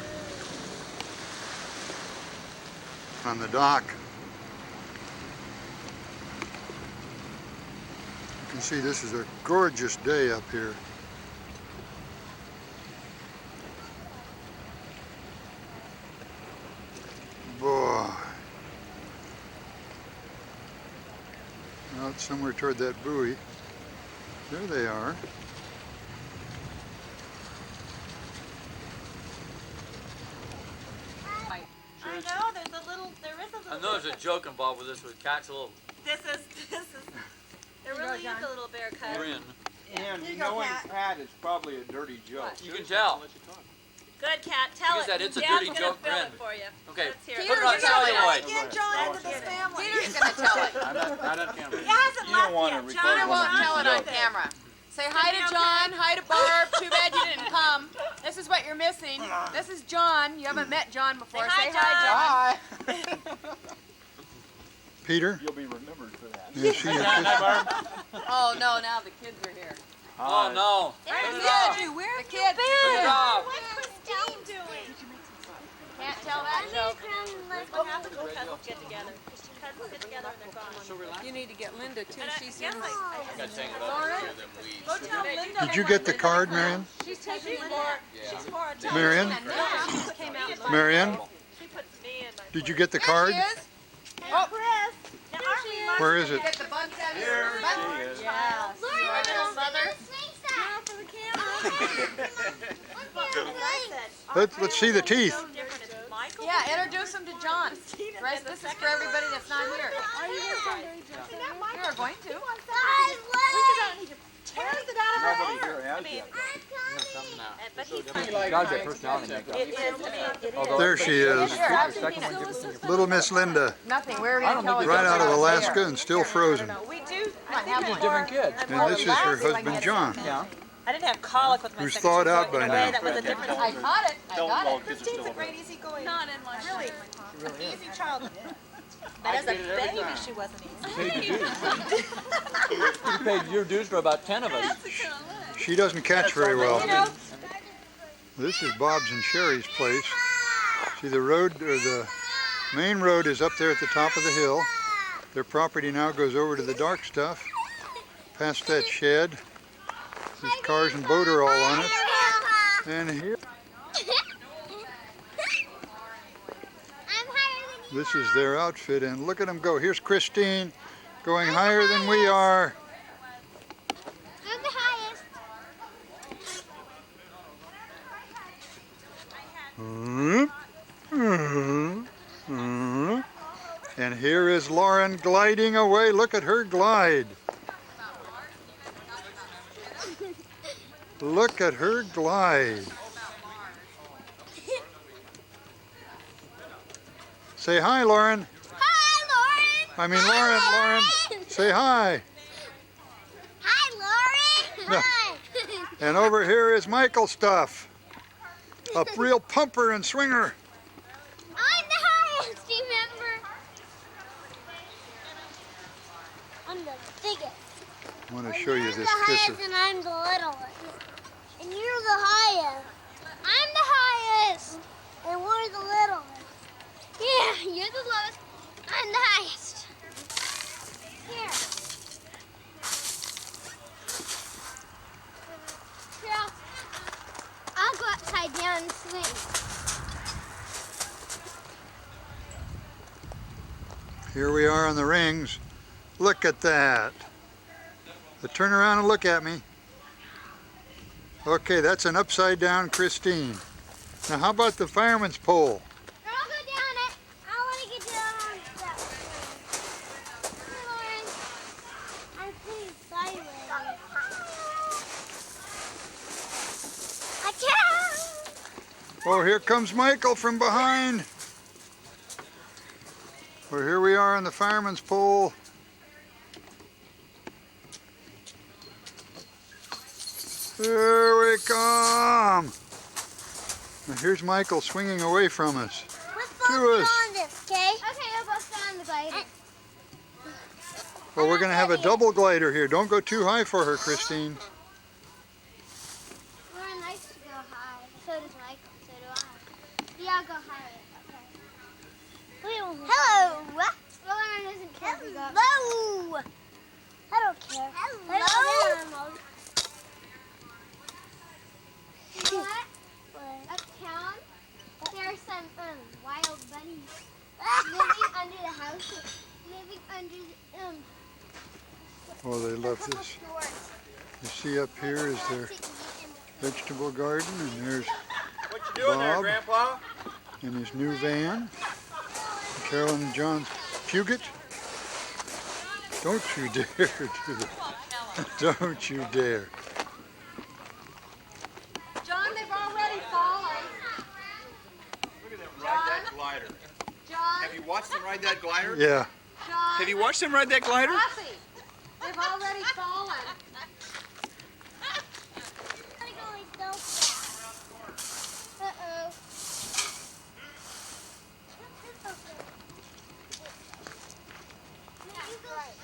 on the dock. You can see this is a gorgeous day up here. Boy. Out somewhere toward that buoy. There they are. joke involved with this with Cat's a little This is, there really is a little bear cub. grin. And Here you go, knowing Cat. Pat is probably a dirty joke. You can tell. Good, Cat, tell Because it. that it's a Dad's dirty gonna joke fill grin. it for you. Okay, Let's hear put it. it on celluloid. Get John into this family. Peter's gonna tell it. I'm not on camera. He hasn't You don't left want to yet. record John Peter one won't of tell it these on jokes. camera. Say hi to John, hi to Barb. Too bad you didn't come. This is what you're missing. This is John. You haven't met John before. Say hi, hi, Peter? You'll be remembered for that. Yeah, she is. John. Oh no, now the kids are here. Oh no. The kids. Put it off. What's Christine doing? Can't tell that joke. What happens when cousins get together? Cousins get together and they're gone. You need to get Linda too. She's Yes, in. I got tangled up in them weeds. Go tell Linda. Did you get the card, Marion? She's taking more. She's more attention. Marion? She came out and Marion? she puts me in my. Did you get the card? Oh, Chris. Now, aren't we Where is it? Get the bunch out of Here here. she is. Yeah. Our little mother. Now for the camera. Let's see the teeth. So different. It's Michael. Yeah, introduce them to John. Rest, this is for everybody that's not here. Are you We are going to. tears it out of her Nobody hair. here has yet. But he's God's got personality makeup. It is. I mean, it is. There she is. Little Miss Linda. Nothing. We're going to tell her. Right out of Alaska and still frozen. We do. Different kids. And this is her husband, John, Yeah. I didn't have colic with my who's second thawed out child in by a way now. that was a different. I caught it. I got it. Christine's a great easygoing. Not in my Really, easy child. But as a baby, she wasn't easy. You paid your dues for about 10 of us. She doesn't catch very well. This is Bob's and Sherry's place. See, the road, or the main road is up there at the top of the hill. Their property now goes over to the dark stuff, past that shed. These cars and boat are all on it. And here, this is their outfit, and look at them go. Here's Christine going higher than we are. I'm the highest. And here is Lauren gliding away. Look at her glide. Look at her glide. Say hi, Lauren. Hi, Lauren. I mean, Lauren, say hi. Hi, Lauren. Hi. And over here is Michael Stuff, a real pumper and swinger. I'm the highest, remember? I'm the biggest. I want to show you this You're the kisser. highest and I'm the littlest. And you're the highest. I'm the highest. And we're the littlest. Yeah, you're the lowest. I'm the highest. Here. Here, I'll go upside down and swing. Here we are on the rings. Look at that. But turn around and look at me. Okay, that's an upside down Christine. Now how about the fireman's pole? I'll go down it. I want to get down on that. Come on. I'm sitting sideways. Achoo! Oh, here comes Michael from behind. Well, here we are on the fireman's pole. There we come. Now here's Michael swinging away from us. Let's To both us. get on this, okay? Okay, I'll both get on the glider. Well, we're going to have a double glider here. Don't go too high for her, Christine. Lauren likes to go high. So does Michael. So do I. Yeah, I'll go higher. Okay. Hello. Lauren doesn't care if we go up. Hello. I don't care. Hello. You know what? Uptown, there are some wild bunnies living under the house. Living under the Oh, they love this. You see up here is their vegetable garden, and there's What you doing there, Bob Grandpa? in his new van. Carolyn and John's Puget? Don't you dare do that. Don't you dare. John, they've already fallen. Look at them ride that glider. John. Have you watched them ride that glider? Yeah. John. Have you watched them ride that glider? Rafi, they've already fallen. Uh-oh. I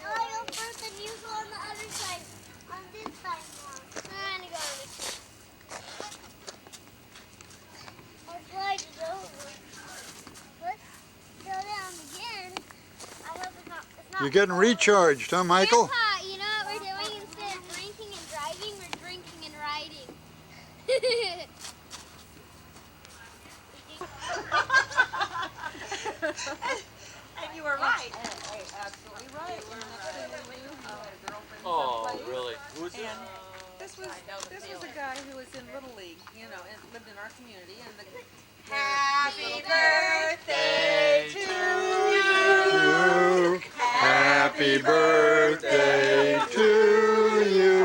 go first and you go on the other side. On this side now. I'm gonna go this way. Our slide is over. Let's go down again. I hope it's not You're getting recharged, huh, Michael? Grandpa, you know what we're doing instead of drinking and driving? We're drinking and riding. And you were right. Absolutely right. Oh, really? Who's And this was a guy who was in Little League, you know, and lived in our community, and the Happy birthday to you. Happy birthday to you.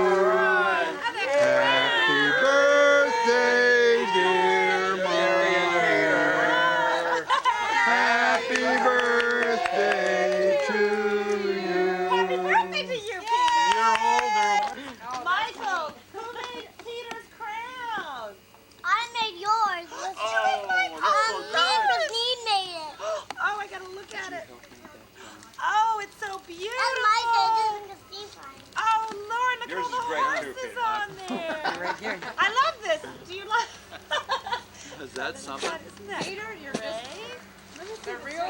Happy birthday, dear mother. Happy birthday to you. Happy birthday to you, Peter. You're older. Michael, who made Peter's crown? I made yours. Oh, that's so Mrs. Need made it. Oh, I gotta look at it. Oh, it's so beautiful. And Micah did it because Oh, Lauren, look Yours at all is the great, too, horses Peter. on there. right here. I love this. Do you like? Is that something? Isn't that Peter, you're great? the real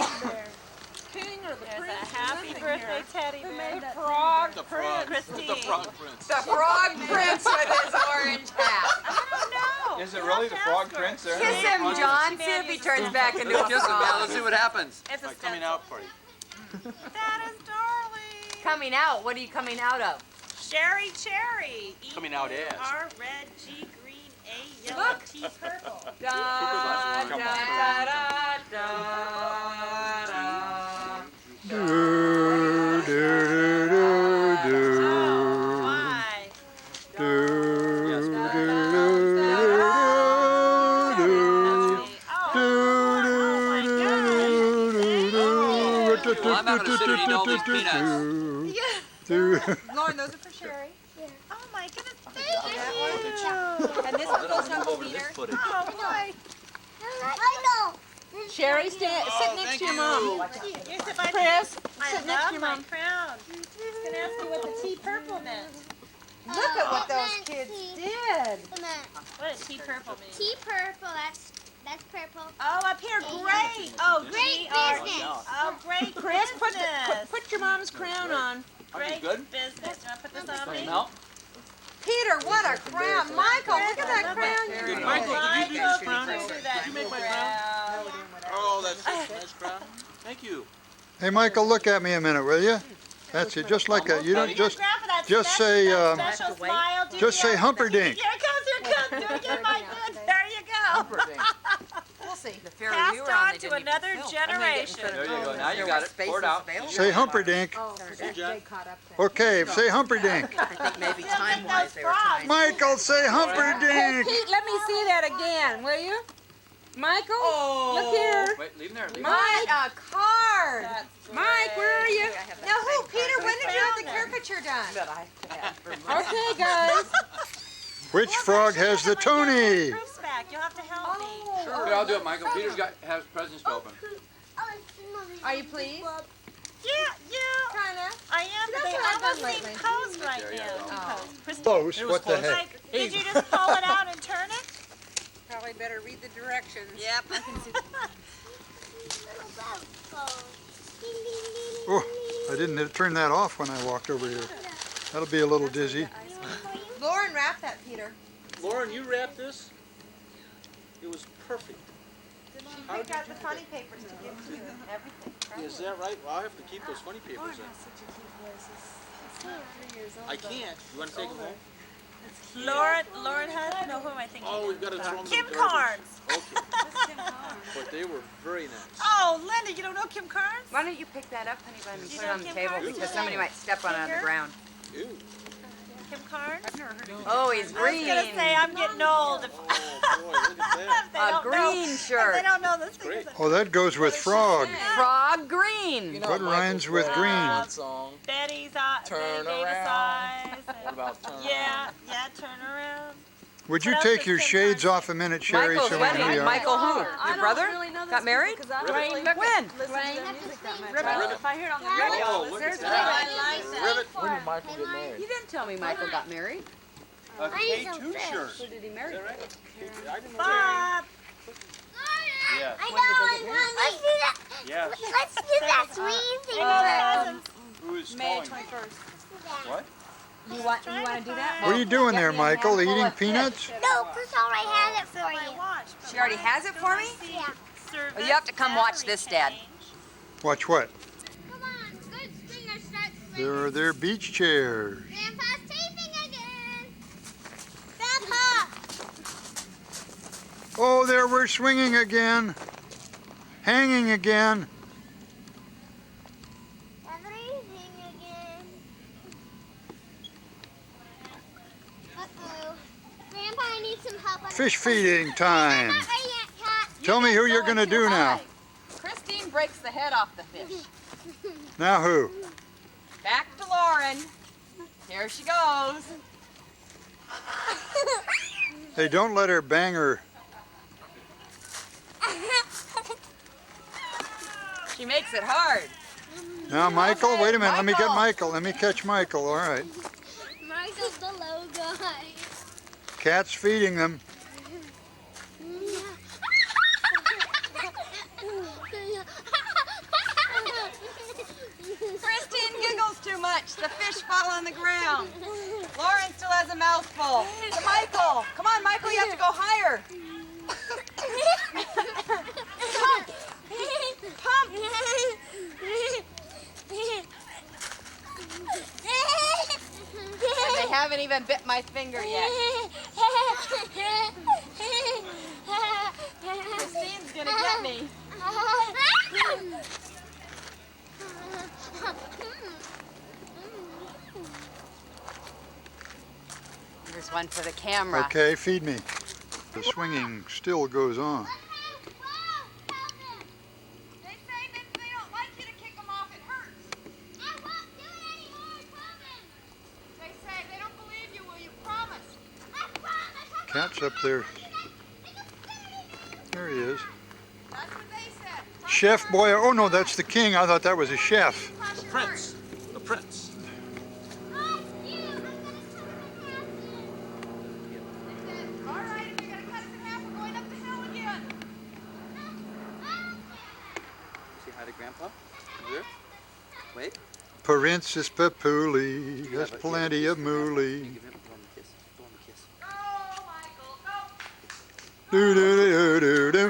king or the There's prince. a happy birthday teddy Who bear. made the frog The frog. Christine. The frog prince. The frog prince with his orange hat. I don't know. Is it really the frog prince there? Kiss him, John. See if he turns back into a Kiss him, man. frog. Let's see what happens. It's a My coming stencil. out party. That is darling. Coming out. What are you coming out of? Sherry Cherry. Coming out as. R red, G green, A yellow, T purple. Da, Come da, on. da, da, da. Do, do, do, do, Why? do, Yes. do, do, Well, I'm having a sit and eat all these peanuts. Lauren, those are for Sherry. Oh my goodness. And this one goes up Over to this Peter. footage. Oh boy. Michael. Sherry, sit next to your mom. You sit by Chris, I sit next to your love my mom. crown. I was gonna ask you what the T purple meant. Look at what those kids did. What does T purple mean? Tea purple. That's purple. Oh, up here, great. Oh, Great G-R. business. Oh, great Chris, business. put your mom's crown on. Great good? business. Do I put this on Come me? out. Peter, what a crown. Michael, look at that crown Good. you're Michael, wearing. did you do this crown? Did Did you make my crown? Oh, that's a nice crown. Thank you. Hey, Michael, look at me a minute, will you? That's it, just like that. You don't just say, special smile. Do just the say other- Humperdinck. Here it comes, here it comes. Do it again, Mike. There you go. We'll see. The fair Passed you were on, on they to didn't even another film. generation. There you go. Now you got it. Pour it out. Say Humperdinck. See, John? Okay, say Humperdinck. I think maybe time-wise they were trying. Michael, say Hey, Humperdinck. Pete, let me see that again, will you? Michael, look here. Wait, leave him there. Leave him What a card! Mike, where are you? Now who, Peter, when did you have the caricature done? Okay, guys. Which frog has the Tony? Proof's back. You'll have to help me. there. Here, I'll do it, Michael. Peter's has presents to open. Are you pleased? Yeah. Kinda. I am, but That's they what I've done almost seem lately. posed right There you now. go. Posed. Close, It was what the close. heck? Like, did you just pull it out and turn it? Probably better read the directions. Yep. Oh, I didn't turn that off when I walked over here. That'll be a little dizzy. Lauren, wrap that, Peter. Lauren, you wrapped this? It was perfect. She picked out the funny papers to give to you and everything. Is that right? Well, I'll have to keep those funny papers in. I can't. You want to take them home? Lauren has, no, who am I thinking? Oh, we've got to throw them in Kim the garbage. Carnes. Okay. but they were very nice. Oh, Linda, you don't know Kim Carnes? Why don't you pick that up, honey bun, and You put it know on the Kim table Carnes? because somebody might step on it on the ground. Ew. Kim Carnes? I've never heard of Oh, he's green. I was gonna say I'm getting old. If, Oh boy, look at that. if they A don't green know, shirt. If they don't know this thing. Great. Oh, that goes with frog. Frog green. You know What Michael rhymes with Jackson green? that song. Betty's Turn Betty Davis around. eyes. What about turn Yeah, yeah, turn around. Would you What else take does your Kim shades Carnes off a minute, Sherry? Michael's so wedding. we, Michael who? I Your don't brother? really know this Got married? because I don't really When? listen Right. to the music that much. Ribbit. But if I hear it on the Oh, radio, look there's at that. I like that. Ribbit. When did Michael get married? You didn't tell me Michael got married. A K2 shirt. Who did he marry? Is that right? I didn't know Bob. Yeah. I know, let's do that. Yes. Let's do that swinging thing. Who is May calling? 21st. What? You want to do that? what are you doing there, Get me a Michael? handful Eating of fish. peanuts? No, Chris already has it for you. She already has it for me? Yeah. Well, you have to come watch this, Dad. Watch what? Come on, good swingers start swinging. There are their beach chairs. Grandpa's taping again. Grandpa. Oh, there we're swinging again. Hanging again. Everything again. Uh-oh. Grandpa, I need some help. on Fish this. feeding time. Not right yet, Cat. Tell me who you're going to do now. Christine breaks the head off the fish. Now who? Back to Lauren. Here she goes. Hey, don't let her bang her. She makes it hard. Now, Michael, wait a minute. Let me get Michael. Michael. Let me catch Michael. All right. Michael's the low guy. Cat's feeding them. Christine giggles too much. The fish fall on the ground. Lauren still has a mouthful. To Michael. Come on, Michael, you have to go higher. Pump. Pump. And they haven't even bit my finger yet. Christine's gonna get me. Here's one for the camera. Okay, feed me. The swinging still goes on. They say that they don't like you to kick them off, it hurts. I won't do it anymore, promise. They say they don't believe you, will you promise? I promise. Cat's up there. There he is. That's what they said. Chef boy. Oh no, that's the king. I thought that was a chef. The prince. The prince. All right, if you're going to cut us in half, we're going up the hill again. Say hi to Grandpa. There. Wait. Princess Papuli. There's plenty of mooly. Give him a kiss. Blow him a kiss. Go, Michael, go. Do do do do do.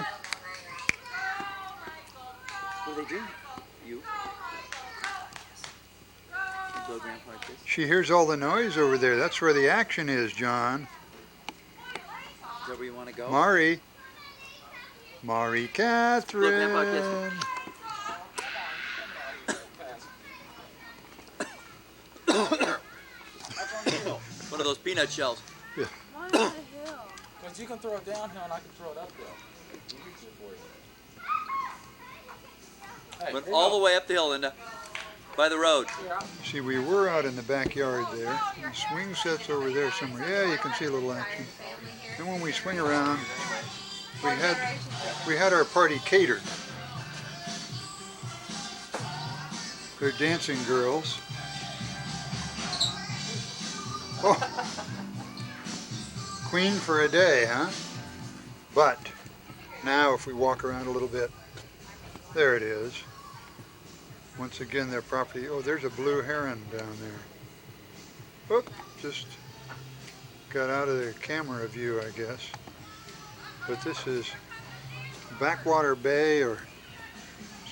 What are they doing? You? You blow Grandpa a kiss? She hears all the noise over there. That's where the action is, John. Is that where you want to go? Mari. Mari Look, Grandpa, Catherine. One of those peanut shells. Why on the hill? Because you can throw it downhill and I can throw it uphill. Easier for you. Went all the way up the hill, Linda. By the road. See, we were out in the backyard there. The swing set's over there somewhere. Yeah, you can see a little action. Then when we swing around, we had our party catered. They're dancing girls. Oh, queen for a day, huh? But now if we walk around a little bit, there it is. Once again, their property. Oh, there's a blue heron down there. Oop, just got out of the camera view, I guess. But this is Backwater Bay, or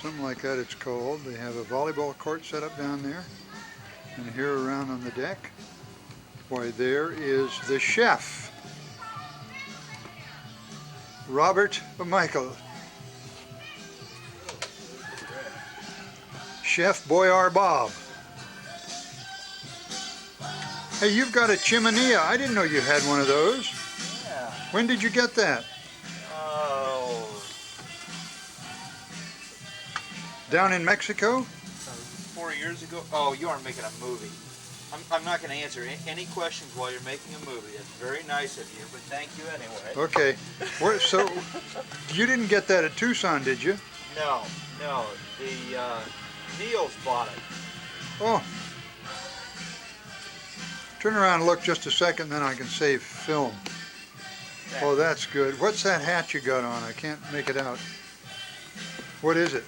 something like that it's called. They have a volleyball court set up down there. And here around on the deck, why, there is the chef, Robert Michael. Chef Boyar Bob. Hey, you've got a chimenea. I didn't know you had one of those. Yeah. When did you get that? Oh, Down in Mexico? 4 years ago. Oh, you aren't making a movie. I'm not going to answer any questions while you're making a movie. That's very nice of you, but thank you anyway. Okay. So, you didn't get that at Tucson, did you? No. The Neil's bought it. Oh. Turn around and look just a second, then I can save film. Oh, that's good. What's that hat you got on? I can't make it out. What is it?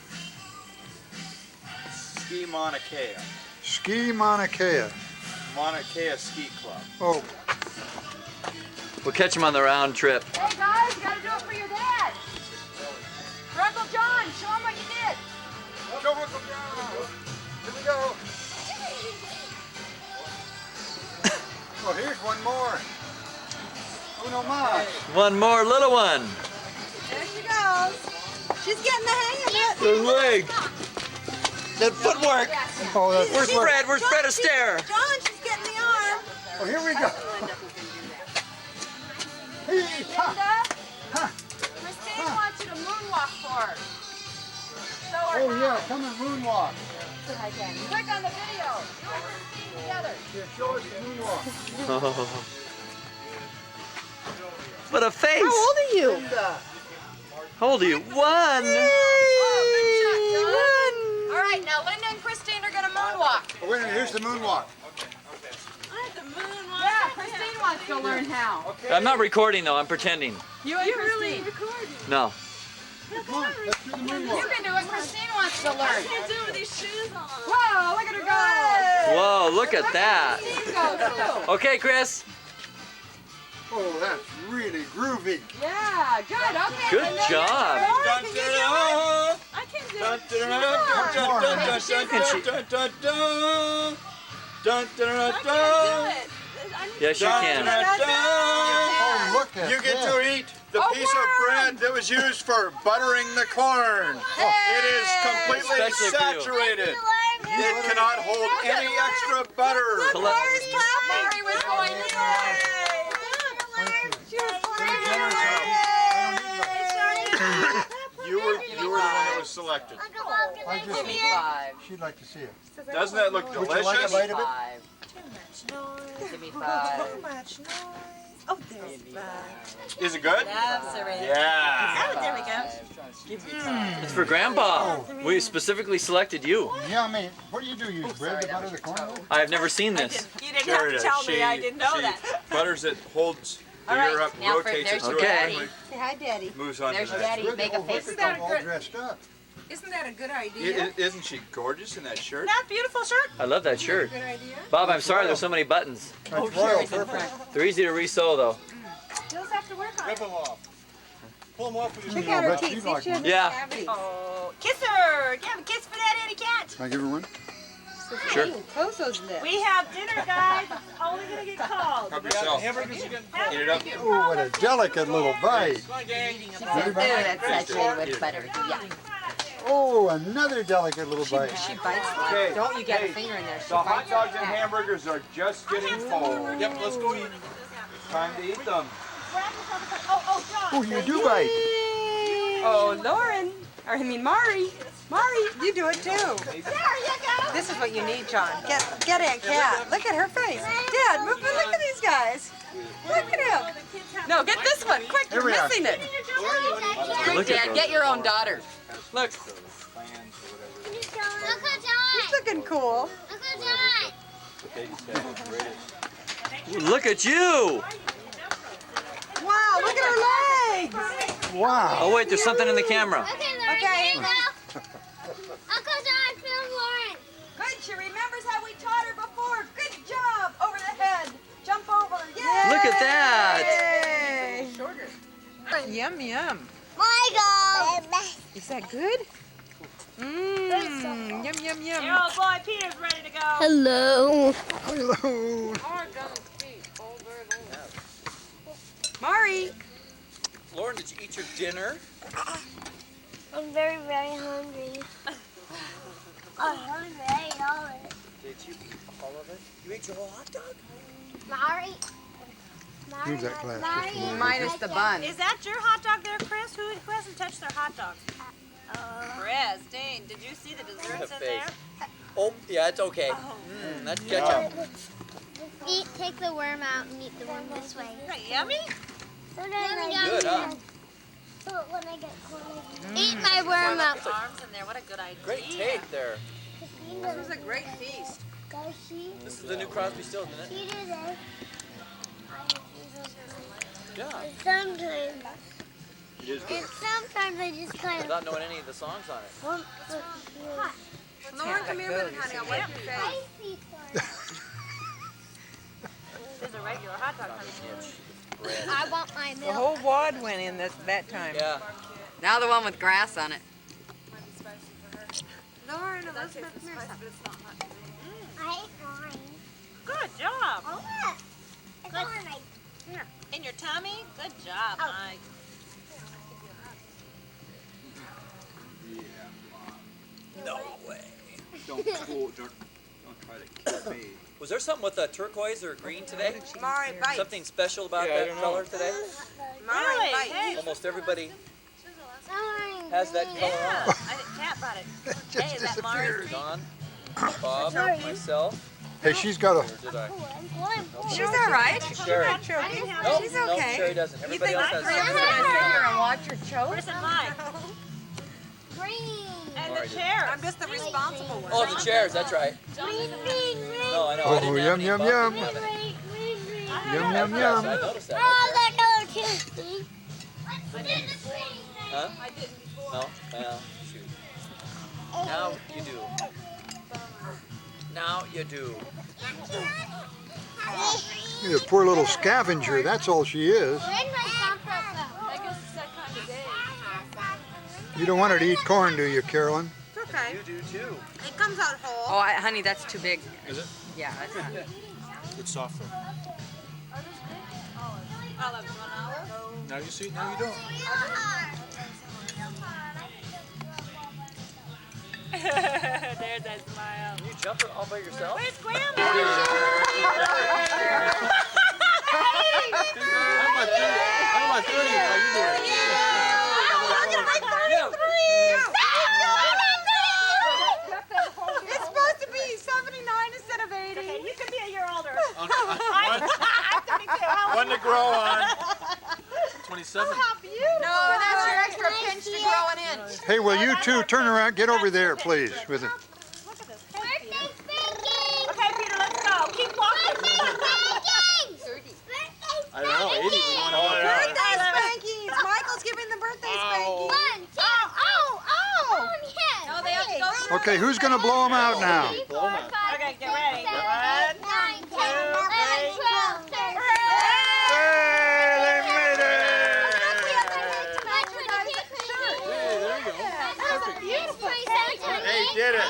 Ski Mauna Kea. Ski Mauna Kea. Mauna Kea Ski Club. Oh. We'll catch him on the round trip. Hey guys, you gotta do it for your dad. For Uncle John, show him what you did. Show Uncle John. Here we go. Oh, here's one more. Uno más. One more little one. There she goes. She's getting the hang of it. The leg. That footwork. Oh, that's Where's Fred? Where's Fred Astaire? John, she's getting the arm. Oh, here we go. Hey, Linda, Christine wants you to moonwalk for her. Show her Oh, how. yeah, come and moonwalk. Click on the video. You and Christine together. Yeah, show us the moonwalk. What a face. How old are you? How old are you? 1. Oh, good shot, John. All right, now Linda and Christine are gonna moonwalk. Oh, wait a minute, here's the moonwalk. Yeah, Christine wants to learn how. I'm not recording though. I'm pretending. You and Christine. No. Come on, let's do the moonwalk. You can do what Christine wants to learn. Can't do it with these shoes on. Whoa, look at her go. Whoa, look at that. Christine go too. Okay, Chris. Oh, that's really groovy. Yeah, good. Okay. Good Linda, job. I can do it. Yes, you can. Oh, look at You get that. to eat the piece of bread that was used for buttering the corn. It is completely Especially for you. saturated. It cannot hold any extra butter. Mary was going to say. You were the one that was selected. I just, Give me 5. she'd like to see it. Doesn't that look Would you like a delicious? bite of it? 5. Give me 5. Too much noise. Oh, there's 5. Is it good? Absolutely. Yeah. Oh, there we go. It's for Grandpa. We specifically selected you. Yeah, I mean, what do you do? Use bread to butter the corn? I have never seen this. You didn't have to tell me. I didn't know she that. butters it, holds the All right, ear up, now for- rotates it there's so Okay. it quickly Say hi, Daddy. moves on to There's the Daddy. next. Make a face. Isn't that all dressed up? Isn't that a good idea? Isn't she gorgeous in that shirt? That beautiful shirt. I love that shirt. Good idea? Bob, I'm sorry there's so many buttons. That's royal perfect. They're easy to resew though. You'll have to work on Rip it. them off. Pull them off with your Check out her bet teeth. you'd See if like she has one. a Yeah. cavity. Oh, kiss her. Give a kiss for that Eddie cat. Can I give her one? Sure. Coco's lip. We have dinner, guys. It's only gonna get called. Help yourself. Eat it up. Oh, what a delicate little bite. That's saturated with butter. Yeah. Oh, another delicate little bite. She bites. Okay. Don't you get a finger in there. She The hot bites. dogs and hamburgers are just getting full. Yep, let's go eat. Time to eat them. Oh, you do bite. Oh, Lauren. Or I mean, Mari. Mari, you do it too. There you go. This is what you need, John. Get Aunt Cat. Look at her face. Dad, move. Look at these guys. Look at him. No, get this one. Quick, Here you're we are. missing it. Look at Dad, get your own daughter. Look, Uncle John! he's looking cool. Uncle John! Look at you. Wow, look at her legs. Wow. Oh wait, there's something in the camera. Okay, Lauren, Okay. here you go. Uncle John, film Lauren. Good, she remembers how we taught her before. Good job. Over the head. Jump over. Yay. Look at that. Yay. Shorter. Yum, yum. Michael! Is that good? Mmm. Yum, yum, yum. Your old boy Peter's ready to go. Hello. Hello. Mari. Lauren, did you eat your dinner? I'm very, very hungry. I ate all of it. Did you eat all of it? You ate your whole hot dog? Mari. Move that glass just a little bit. Minus the bun. Is that your hot dog there, Chris? Who hasn't touched their hot dogs? Chris, Dane, did you see the desserts in there? Oh, yeah, it's okay. That's ketchup. Take the worm out and eat the worm this way. Yummy? Good, huh? So when I get cold, eat my worm out. Arms in there. What a good idea. Great tape there. This was a great feast. This is the new Crosby, Stills, isn't it? Yeah. Sometimes. It is good. And sometimes I just kind of. Without knowing any of the songs on it. Lauren, come here a minute, honey. I'll wipe your face. There's a regular hot dog, honey. I want my The milk. whole wad went in that time. Yeah. Now the one with grass on it. Lauren, Elizabeth, come here. I ate mine. Good job. Oh, look. It's on my. Here. In your tummy? Good job, Mike. No way. Don't try to kill me. Was there something with turquoise or green today? Mari, bite. Something special about that color today? Mari, bite. Hey. Almost everybody Mine. has that color Yeah. on. I think Cat brought it. Just Hey, is that Mars? Don, Bob, myself. Hey, she's got Or a. did I? She's all right. Sherry. No, She's no, okay. Sherry doesn't. You Everybody think else has three of us are something. going to sit here and watch her choke? Chris and Mike. Green. And Mari the did. chair. I'm just the responsible one. Oh, the chairs, that's right. Green, green, green. No, I know. I Oh, didn't have yum, any, yum, Bob yum. didn't have any. Green, green. Yum, yum, Yes, yum. I noticed that. Oh, that color too, Steve. Huh? No? Well, shoot. Now you do. Now you do. You poor little scavenger. That's all she is. I guess it's that kind of day. You don't want her to eat corn, do you, Carolyn? It's okay. You do too. It comes out whole. Oh, honey, that's too big. Is it? Yeah, that's not. It's softer. Olive, you want olive? Now you see, now you don't. There's that smile. You jump all by yourself? Where's Grandma? How about 30? How you doing? It's supposed to be 79 instead of 80. Okay, you can be a year older. One, I'm 32. How one to grow on. 27. No, that's your extra pinch to growing in. Hey, will you two turn around? Get over there, please. With it. Look at this. Birthday spanking. Okay, Peter, let's go. Keep walking. I don't know, 80. We want to hold it out. Birthday spankings. Michael's giving the birthday spanking. 1, 2, oh, yeah. No, they have to go. Okay, who's going to blow them out now? Blow 'em out. Okay, get ready. 7, 1, 9, 10, 11, 12, 13. Hey, they made it! Hey, there you go. Perfect. Hey, did it.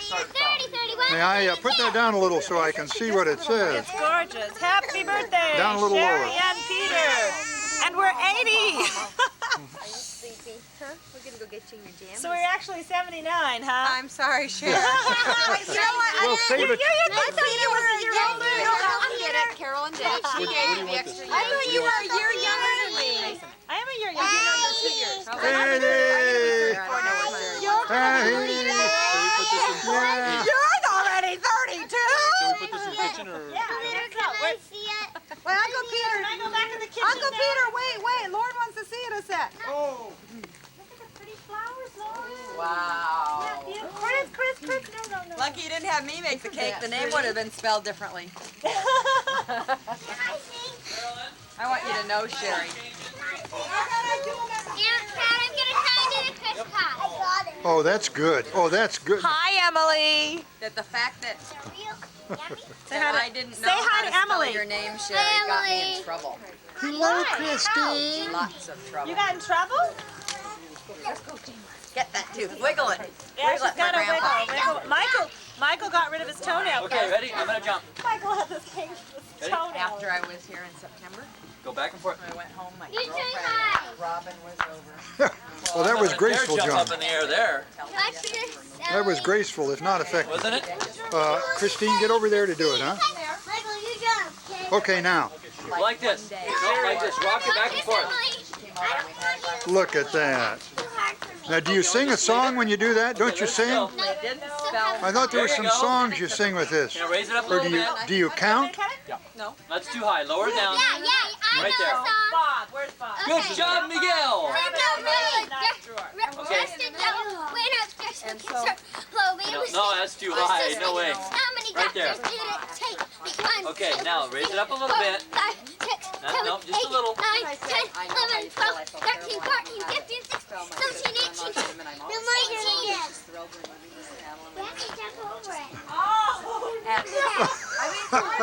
30, 31. May I put that down a little so I can see what it says? It's gorgeous. Happy birthday, Down a little Sherry lower. and Peter. And we're 80. We're going to go get you your jam. So we're actually 79, huh? I'm sorry, Sharon. You know what? We'll save it. I thought you were a year older. I get it. Carolyn did. She gave me the extra year. I thought you were a year younger than me. I am a year younger. You know you're 2 years. Hey, yeah. You're already 32. Can we put this in the kitchen or? Yeah, let's go. Wait, Wait, Uncle Peter. can I go back in the kitchen Uncle now? Peter, wait. Lauren wants to see it a sec. Oh. Look at the pretty flowers, Lauren. Wow. Yeah, Chris, no. Lucky you didn't have me make the cake. The name would have been spelled differently. I want you to know, Sherry. Oh, that's good. Oh, that's good. Hi, Emily. That the fact that I didn't know say hi how to to spell Emily. your name, Sherry, got me in trouble. Hello, Christine. Lots of trouble. You got in trouble? Get that tooth. Wiggle it. Yeah, Wiggle she's it for got to Grandpa. wiggle. Michael got rid of his toenail. Okay, ready? I'm going to jump. Michael had this thing with his toenail. After I was here in September, Go back and forth. I went home. My You say girlfriend, hi. Robin, was over. Well, that was Dare graceful, jump John. up in the air there. That's just That was graceful, if not effective. Wasn't it? Christine, get over there to do it, huh? Michael, you jump. Okay, now. Like this. No, like this. Rock it back and forth. Look at that. Now, do you sing a song when you do that? Don't you sing? They didn't spell. I thought there were There you some go. songs you sing with this. Now raise it up a Or little bit. do you count? Yeah. No. That's too high. Lower it down. Yeah, I Right know there. a song. Bob, where's Bob? Good Okay. job, Miguel. Wait, no, really. Okay. No, that's too high. No way. How many Right there. doctors did it take? One, Okay, two, now raise it up a little four, bit. 5, 6, No, 7, no, just a 8, little. 9, 10, 11, 12, 13, 14, 15, 16, 17, 18, 19. You have to jump over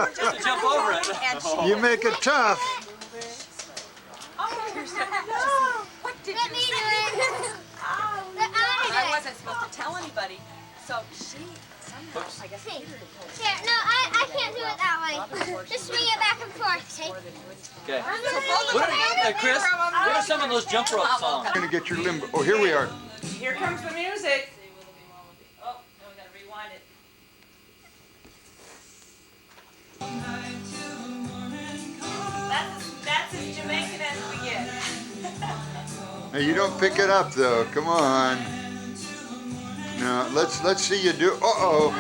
it. Just to jump over it. You make it tough. What did Let you me say? do it. I wasn't supposed to tell anybody. So she, I guess. Here, no, I can't do it that way. Just swing it back and forth, okay? Okay. Chris, what are some of those jump rope songs? You're going to get your limbo. Oh, here we are. Here comes the music. Oh, now we gotta rewind it. That's as Jamaican as we get. Now, you don't pick it up, though. Come on. Now, let's see you do. Uh-oh.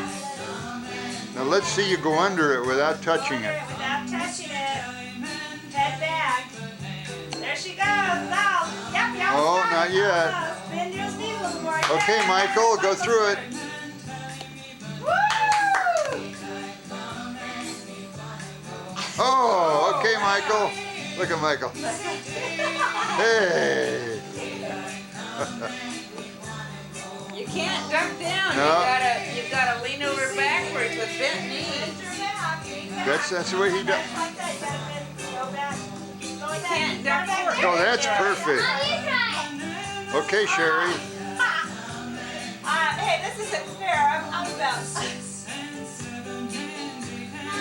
Now, let's see you go under it without touching it. Without touching it. Head back. There she goes. Now, yep, yep. Oh, not yet. Bend your knees a little more. Okay, Yeah. Michael, go through it. Woo! Oh, okay, Michael. Look at Michael. Hey. You can't duck down. No. You gotta lean over backwards with bent knees. That's the way he does. You can't duck forward. Oh, that's perfect. Okay, Sherry. Hey, this isn't fair. I'm about.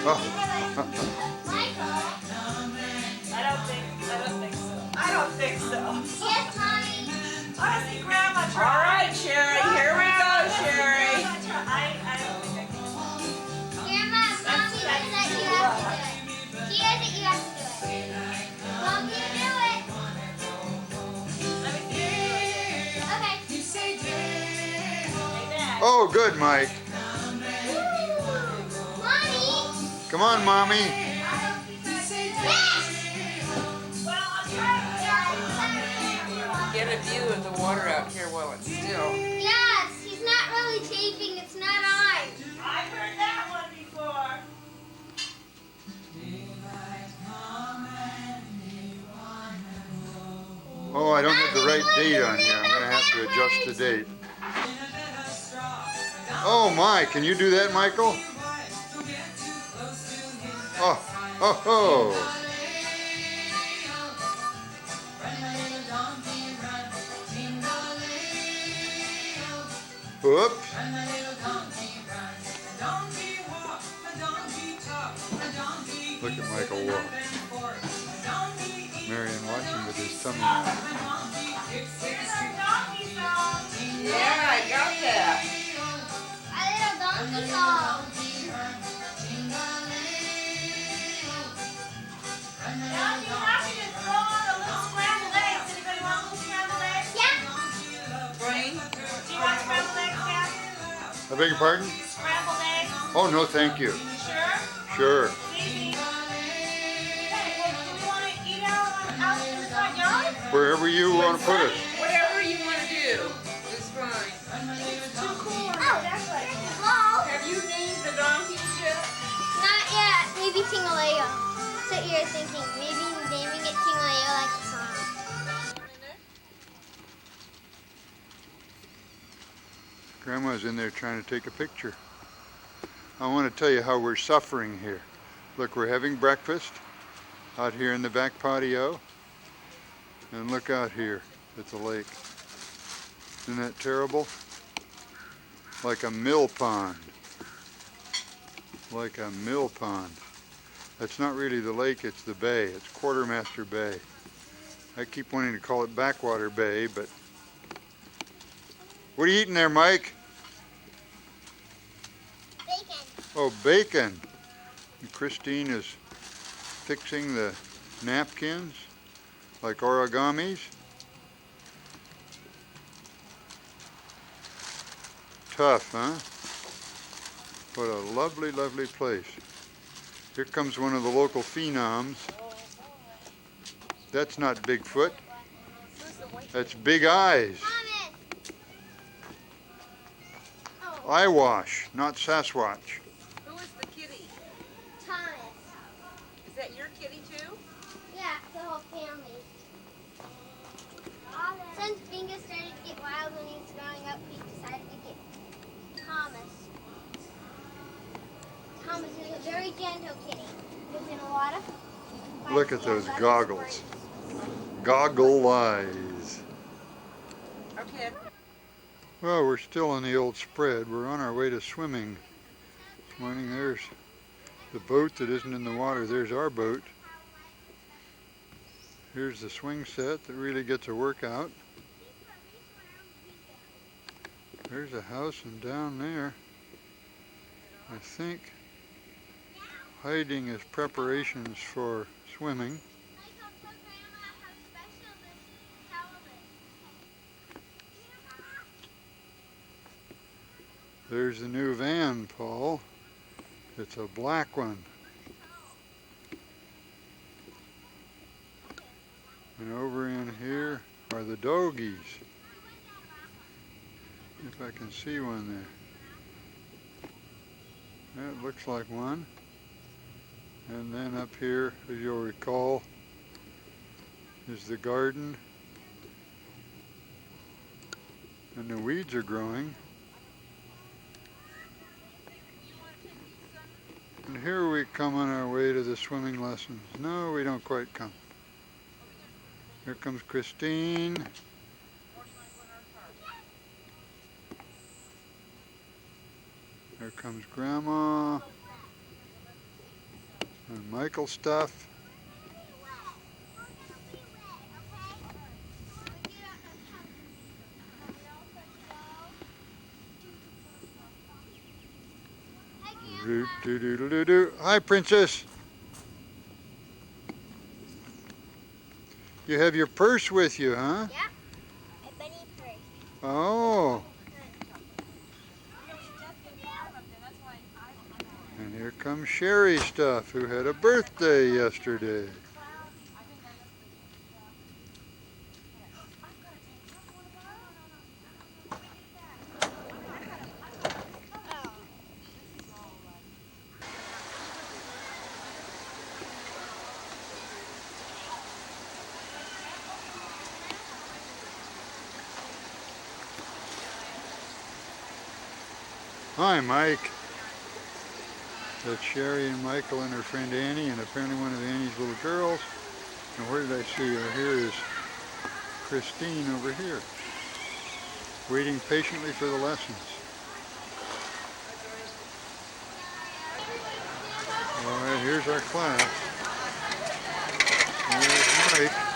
Oh. I don't think so. Yes, Mommy. I see Grandma try. All right, Sherry. Here we go, Sherry. I don't think I can. Grandma, Mommy says that you have to do it. She says that you have to do it. Mommy, do it. Let me see. Okay. Oh, good, Mike. Mommy. Come on, Mommy. Yes. Get a view of the water out here while it's still. Yes, he's not really taping. It's not on. I've heard that one before. Oh, I don't have the right date on here. I'm going to have to adjust the date. Oh, my. Can you do that, Michael? Oh, oh, oh. Whoops. Look at Michael walk. Marion watching with his tummy out. Yeah, I got that. A little donkey song. Now you have to just throw on a little scrambled eggs. Anybody want a little scrambled eggs? Yeah. Brain. Do you want scrambled eggs, Dad? I beg your pardon? Scrambled eggs? Oh, no, thank you. Sure? Sure. Easy. Hey, well, do we want to eat out in the front yard? Wherever you want to put us. Whatever you want to do is fine. It's too cool. Oh, That's right. well, Have you named the donkeys yet? not yet. Maybe Tingaleo. So you're thinking, maybe naming it Tingaleo like the song. Grandma's in there trying to take a picture. I want to tell you how we're suffering here. Look, we're having breakfast out here in the back patio. And look out here at the lake. Isn't that terrible? Like a mill pond. Like a mill pond. That's not really the lake, it's the bay. It's Quartermaster Bay. I keep wanting to call it Backwater Bay, but... What are you eating there, Mike? Oh, bacon. And Christine is fixing the napkins like origamis. Tough, huh? What a lovely, lovely place. Here comes one of the local phenoms. That's not Bigfoot. That's Big Eyes. Eye wash, not Sasquatch. Who is the kitty? Thomas. Is that your kitty too? Yeah, the whole family. Since Bingo started to get wild when he was growing up, we decided to get Thomas. Thomas is a very gentle kitty. Lives in a lot of... Look at those goggles. Goggle eyes. Okay. Well, we're still on the old spread. We're on our way to swimming. This morning there's the boat that isn't in the water. There's our boat. Here's the swing set that really gets a workout. There's a house, and down there, I think, hiding his preparations for swimming. There's the new van, Paul. It's a black one. And over in here are the doggies. If I can see one there. That looks like one. And then up here, as you'll recall, is the garden. And the weeds are growing. And here we come on our way to the swimming lessons. No, we don't quite come. Here comes Christine. There comes Grandma. And Michael's stuff. Do, do, do, do, do, do. Hi, Princess. You have your purse with you, huh? Yeah. A bunny purse. Oh. And here comes Sherry's stuff, who had a birthday yesterday. Hi, Mike. That's Sherry and Michael and her friend Annie, and apparently one of Annie's little girls. And where did I see her? Here is Christine over here, waiting patiently for the lessons. All right, here's our class. Here's Mike.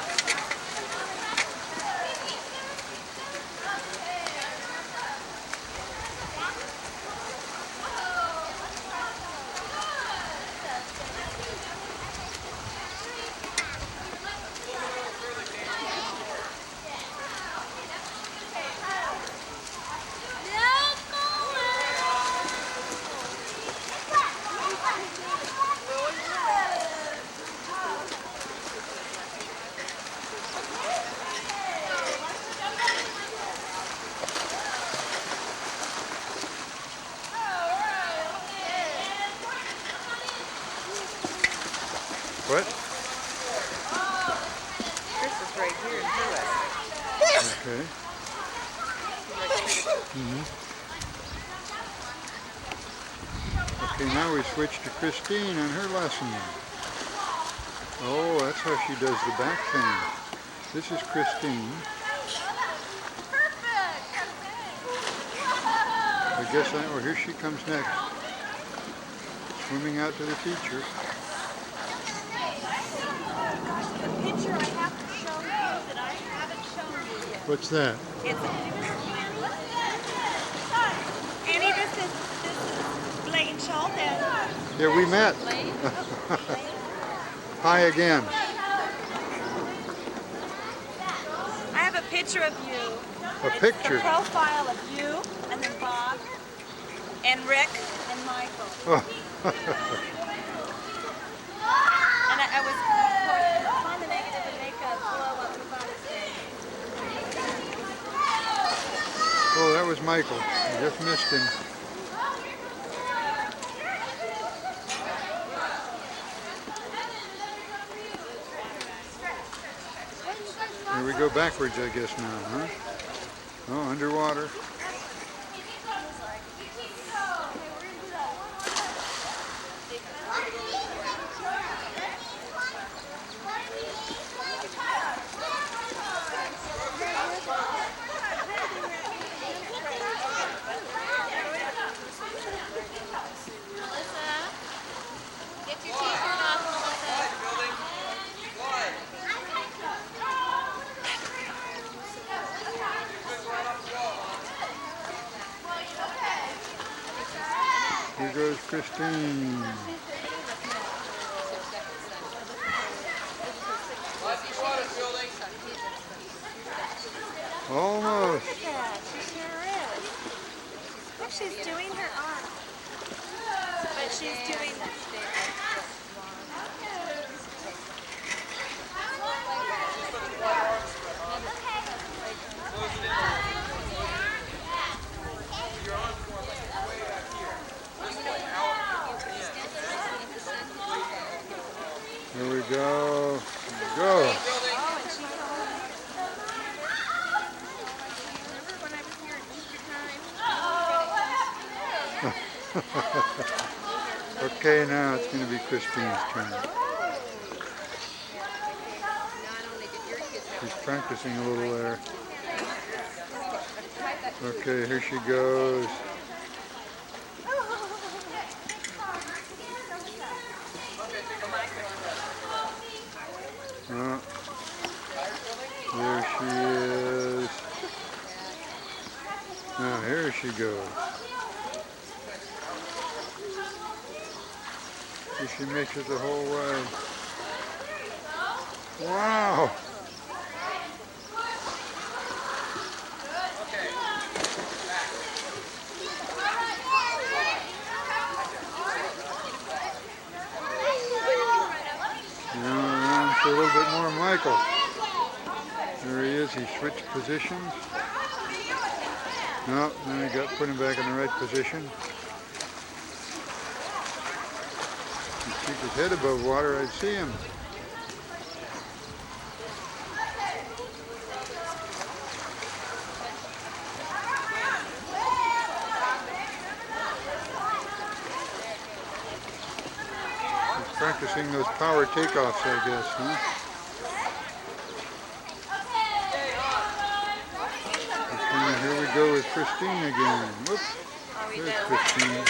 What? Chris is right here in her lesson. Okay. Okay, now we switch to Christine and her lesson. Oh, that's how she does the back thing. This is Christine. I guess oh, here she comes next. Swimming out to the teacher. The picture I have to show you that I haven't shown you yet. What's that? It's Annie, this is Blaine Schultz, and Yeah, we met. Hi again. I have a picture of you. A It's picture? the profile of you, and then Bob, and Rick, and Michael. Oh. And I was on the negative to make a blow up for Father's Day. Oh, that was Michael. I just missed him. Here we go backwards, I guess, now, huh? Oh, underwater. Get your t-shirt off, Melissa. Here goes Christine. Almost. Look at that. She sure is. Look, she's doing her arm. But she's doing Here we go. Go. Okay, now it's going to be Christine's turn. She's practicing a little there. Okay, here she goes. Oh, there she is. Now here she goes. Here she makes it the whole way. Wow! Now around for a little bit more Michael. There he is, he switched positions. No, then I got put him back in the right position. Keep his head above water, I'd see him. He's practicing those power takeoffs, I guess, huh? Here we go with Christine again. Whoops. There's Christine.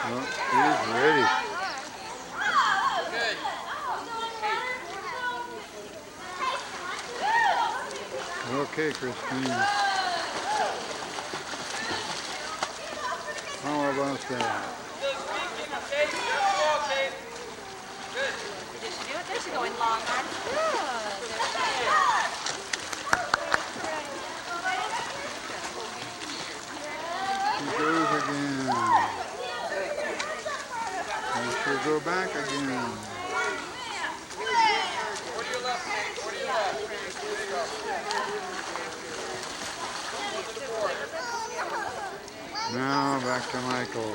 Oh, she's ready. Okay, Christine. How about that? Did she do it? There she's going long, hard. She goes again. And she'll go back again. Now back to Michael.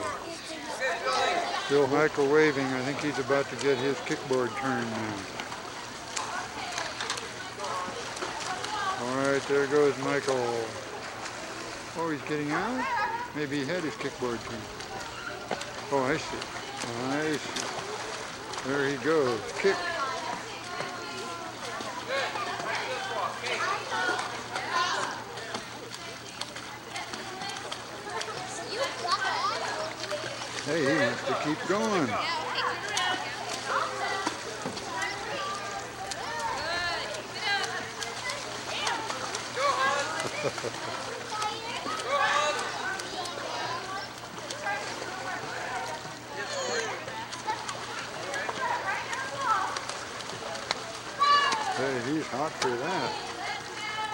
Still Michael waving. I think he's about to get his kickboard turn now. All right, there goes Michael. Oh, he's getting out? Maybe he had his kickboard turn. Oh, I see. I see. There he goes. Kick. Hey, he wants to keep going. Hey, he's hot for that.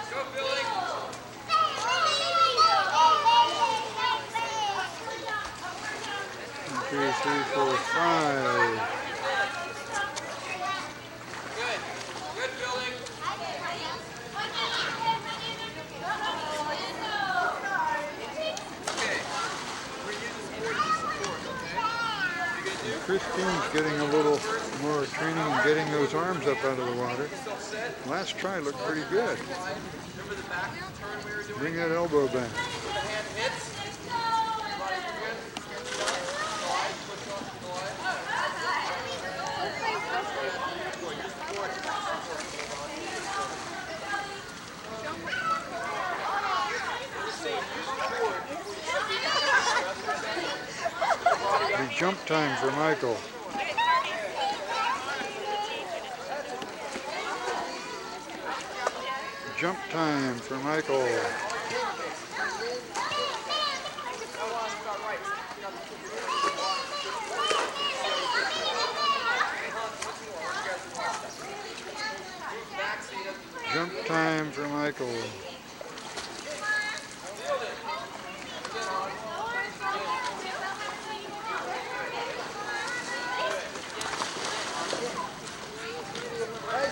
Go, Billy. 2, 3, 4, 5. Good. Good, Billy. Okay. We're using sports to support, okay? Christine's getting a little more training and getting those arms up out of the water. Last try looked pretty good. Remember the back turn we were doing? Bring that elbow back. The hand hits. The jump time for Michael. Jump time for Michael. Jump time for Michael.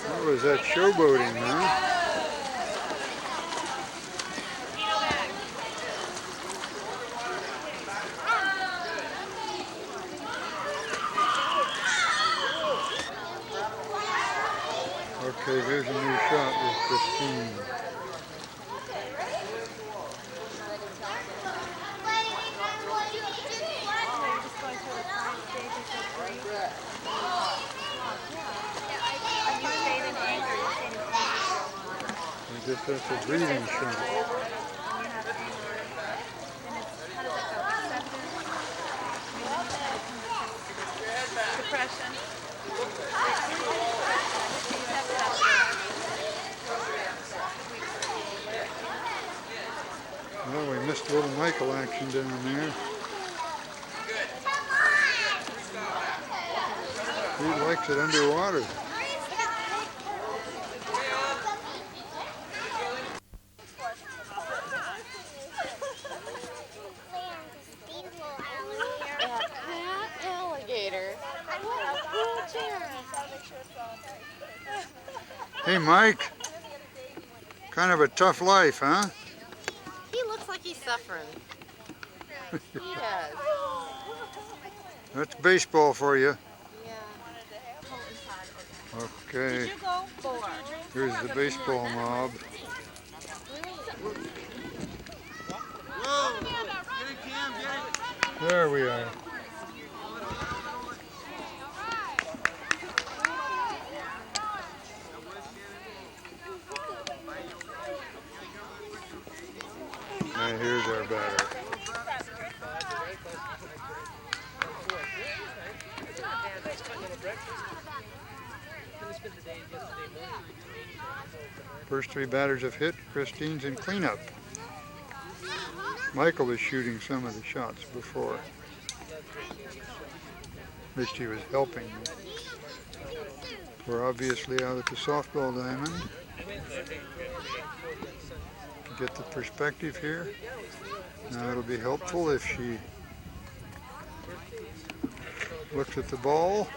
What was that, showboating, huh? Okay, here's a new shot with Christine. I guess that's a breathing shot. Depression. Well, we missed a little Michael action down there. He likes it underwater. Hey, Mike. Kind of a tough life, huh? He looks like he's suffering. He does. That's baseball for you. Yeah. Okay. Here's the baseball mob. There we are. And here's our batter. First three batters have hit. Christine's in cleanup. Michael was shooting some of the shots before. At least he was helping. We're obviously out at the softball diamond. Get the perspective here. Now it'll be helpful if she looks at the ball.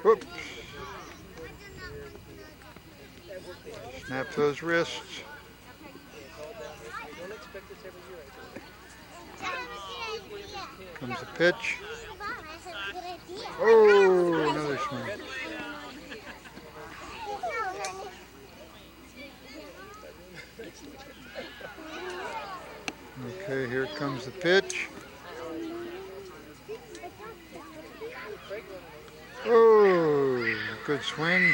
Whoops. Snap those wrists. Comes the pitch. Oh, another swing. Okay, here comes the pitch. Oh, good swing.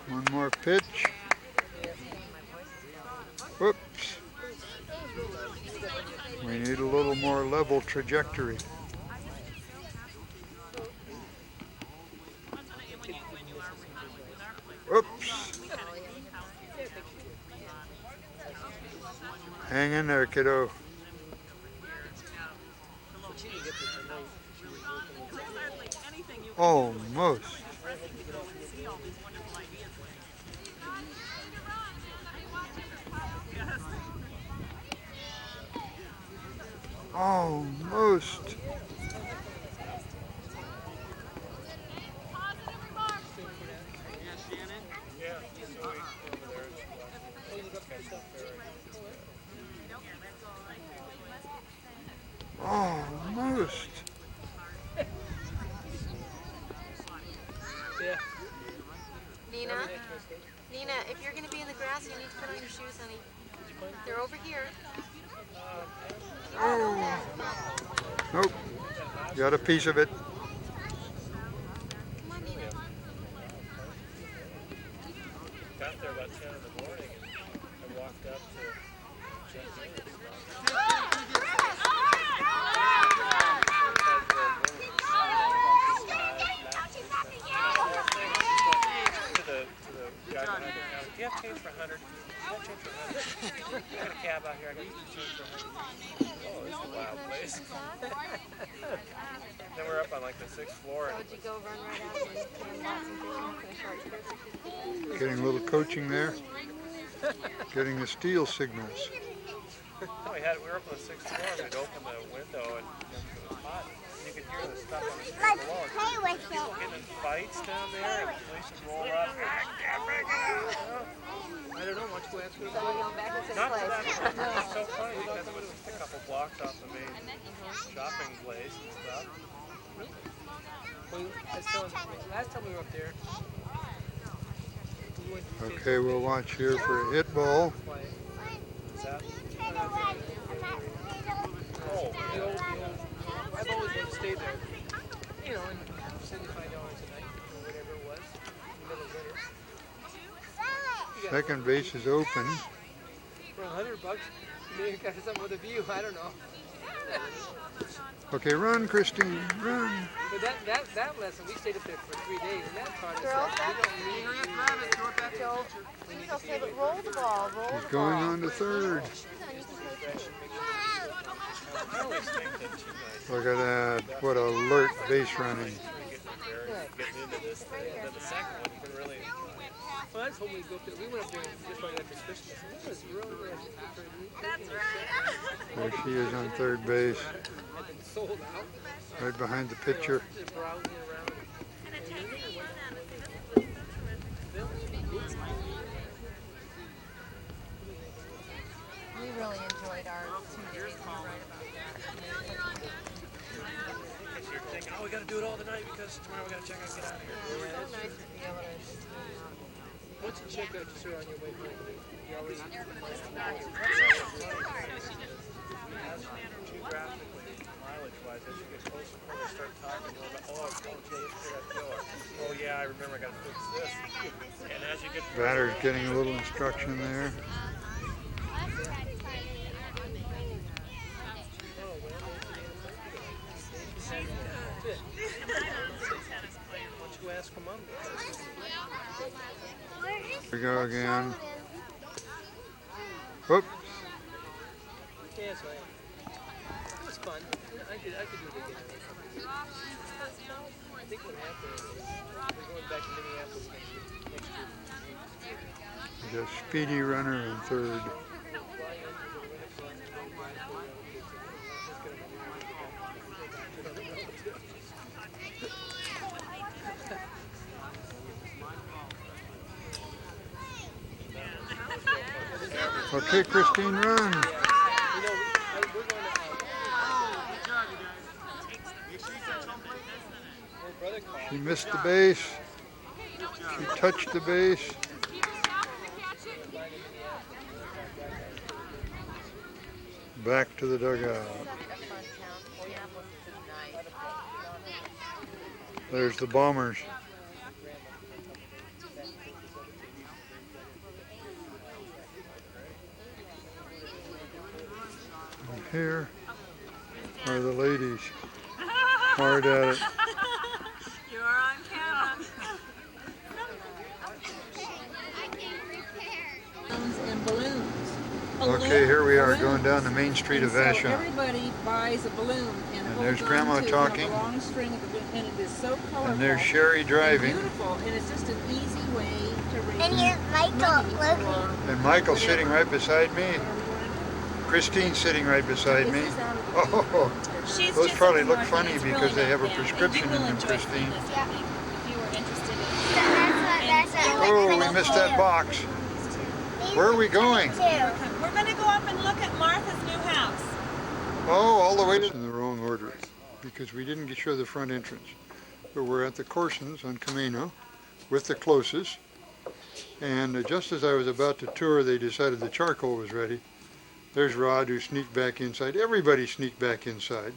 One more pitch. Whoops. We need a little more level trajectory. Oops. Hang in there, kiddo. Almost. Almost. Almost. Nina, Nina, if you're going to be in the grass, you need to put on your shoes, honey. They're over here. Oh. Nope. Got a piece of it. Got there about 10 in the morning and I walked up to check in and to the guy behind the counter. Do you have change for 100? Do you have change for 100? I got a cab out here. I got change for 100. Oh, this is a wild place. Then we're up on like the 6th floor. Oh, did you go run right out and watch some fishing? Getting a little coaching there. Getting the steel signals. No, we were up on the 6th floor. We'd open the window and it was hot. And you could hear the stuff on the street below. People getting in fights down there, and police would roll up. I don't know, why don't you go ask me? Not for that. It's so funny because it was just a couple blocks off the main shopping place and stuff. Last time we were up there. Okay, we'll watch here for a hit ball. What's that? Oh, the old, I've always wanted to stay there. You know, and $75 a night or whatever it was, in the middle of winter. Second base is open. For $100, maybe you got something with a view. I don't know. Okay, run, Christine, run. But that lesson, we stayed up there for 3 days, and that taught us that we don't need Joe, please, okay, but roll the ball, roll He's the going ball. on to third. I always think that too nice. Look at that. What alert base running. Getting into this thing, and then the second one you can really enjoy. Well, I told we go up there. We went up there just right after Christmas. And it was really That's right. There she is on third base. sold out. Right behind the pitcher. Just browsing around. We really enjoyed our 2 days. You're right about that. Because you're thinking, oh, we got to do it all tonight because tomorrow we got to check out and get out of here. It's so nice to be able to. Once you check out, just on your way home. You always geographically, mileage-wise, as you get closer, you start talking more about, oh, it's going to that door. Oh, yeah, I remember I got to fix this. And as you get Batter's getting a little instruction there. Once you ask them on Here we go again. Whoop. Yeah, it's right. It was fun. I could do it again. I think what happened is we're going back to Minneapolis next year. We got Speedy Runner in third. Okay, Christine, run. She missed the base. She touched the base. Back to the dugout. There's the Bombers. And here are the ladies. Hard at it. You're on camera. And balloons. Okay, here we are going down the main street of Vashon. Everybody buys a balloon and there's holds Grandma on to, talking. a long string of the balloon, and it is so colorful. And there's Sherry driving. And beautiful, and it's just an easy way to raise And here's Michael, look. And Michael's sitting right beside me. Christine's sitting right beside me. Oh, those probably look funny because they have a prescription in them, Christine. Oh, we missed that box. Where are we going? We're going to go up and look at Martha's new house. Oh, all the way in the wrong order because we didn't show the front entrance. But we're at the Corsons on Camino with the Closes. And just as I was about to tour, they decided the charcoal was ready. There's Rod who sneaked back inside. Everybody sneaked back inside.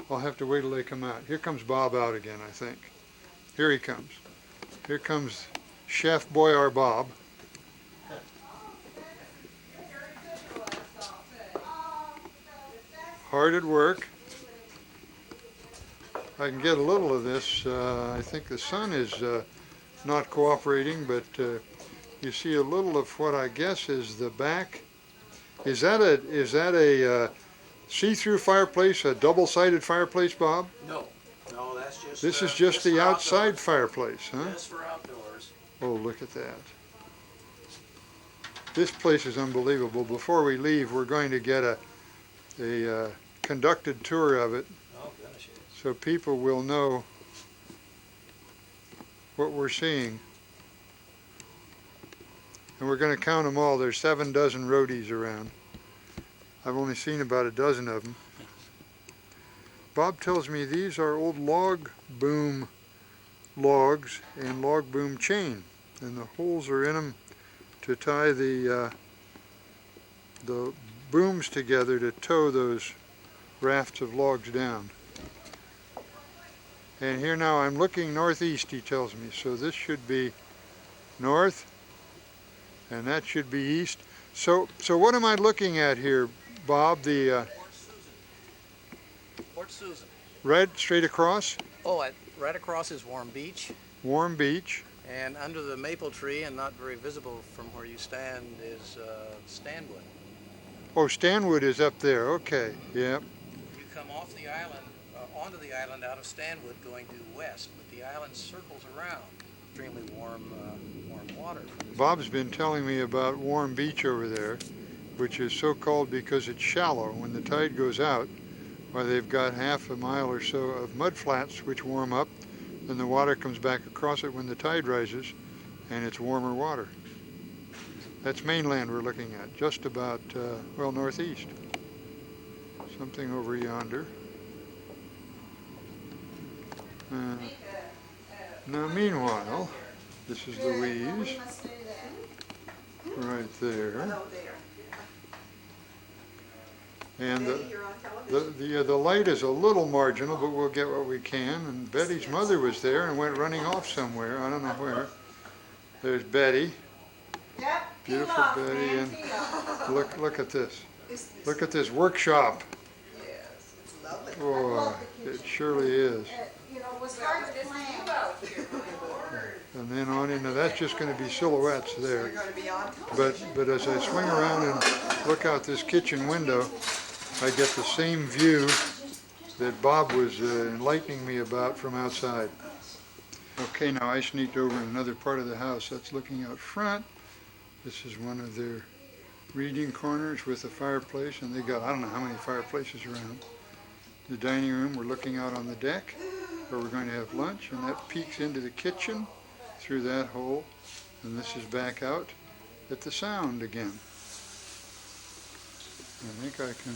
I'll have to wait till they come out. Here comes Bob out again, I think. Here he comes. Here comes Chef Boyar Bob. Hard at work. I can get a little of this. I think the sun is not cooperating, but you see a little of what I guess is the back. Is that a see-through fireplace, a double-sided fireplace, Bob? No, that's just. This is just the outside fireplace, huh? Just for outdoors. Oh, look at that. This place is unbelievable. Before we leave, we're going to get a conducted tour of it, so people will know what we're seeing. And we're going to count them all. There's 7 dozen roadies around. I've only seen about a dozen of them. Bob tells me these are old log boom logs and log boom chain, and the holes are in them to tie the booms together to tow those rafts of logs down. And here now I'm looking northeast, he tells me, so this should be north and that should be east. So what am I looking at here, Bob? The Port Susan. Right straight across? Oh, right across is Warm Beach. Warm Beach. And under the maple tree and not very visible from where you stand is Stanwood. Oh, Stanwood is up there. Okay, yeah. You come off the island, onto the island out of Stanwood going due west, but the island circles around. Extremely warm water. Bob's been telling me about Warm Beach over there, which is so called because it's shallow. When the tide goes out, why they've got half a mile or so of mud flats which warm up, then the water comes back across it when the tide rises, and it's warmer water. That's mainland we're looking at, just about, well, northeast. Something over yonder. Now, meanwhile, this is Louise, right there. And the light is a little marginal, but we'll get what we can. And Betty's mother was there and went running off somewhere. I don't know where. There's Betty. Beautiful Betty. And look at this. Look at this workshop. Yes, it's lovely. Oh, it surely is. You know, it was hard to plan. And then on into, that's just going to be silhouettes there. You're going to be on. But as I swing around and look out this kitchen window, I get the same view that Bob was enlightening me about from outside. Okay, now I sneaked over in another part of the house. That's looking out front. This is one of their reading corners with a fireplace, and they got, I don't know how many fireplaces around. The dining room, we're looking out on the deck where we're going to have lunch, and that peeks into the kitchen through that hole, and this is back out at the sound again. I think I can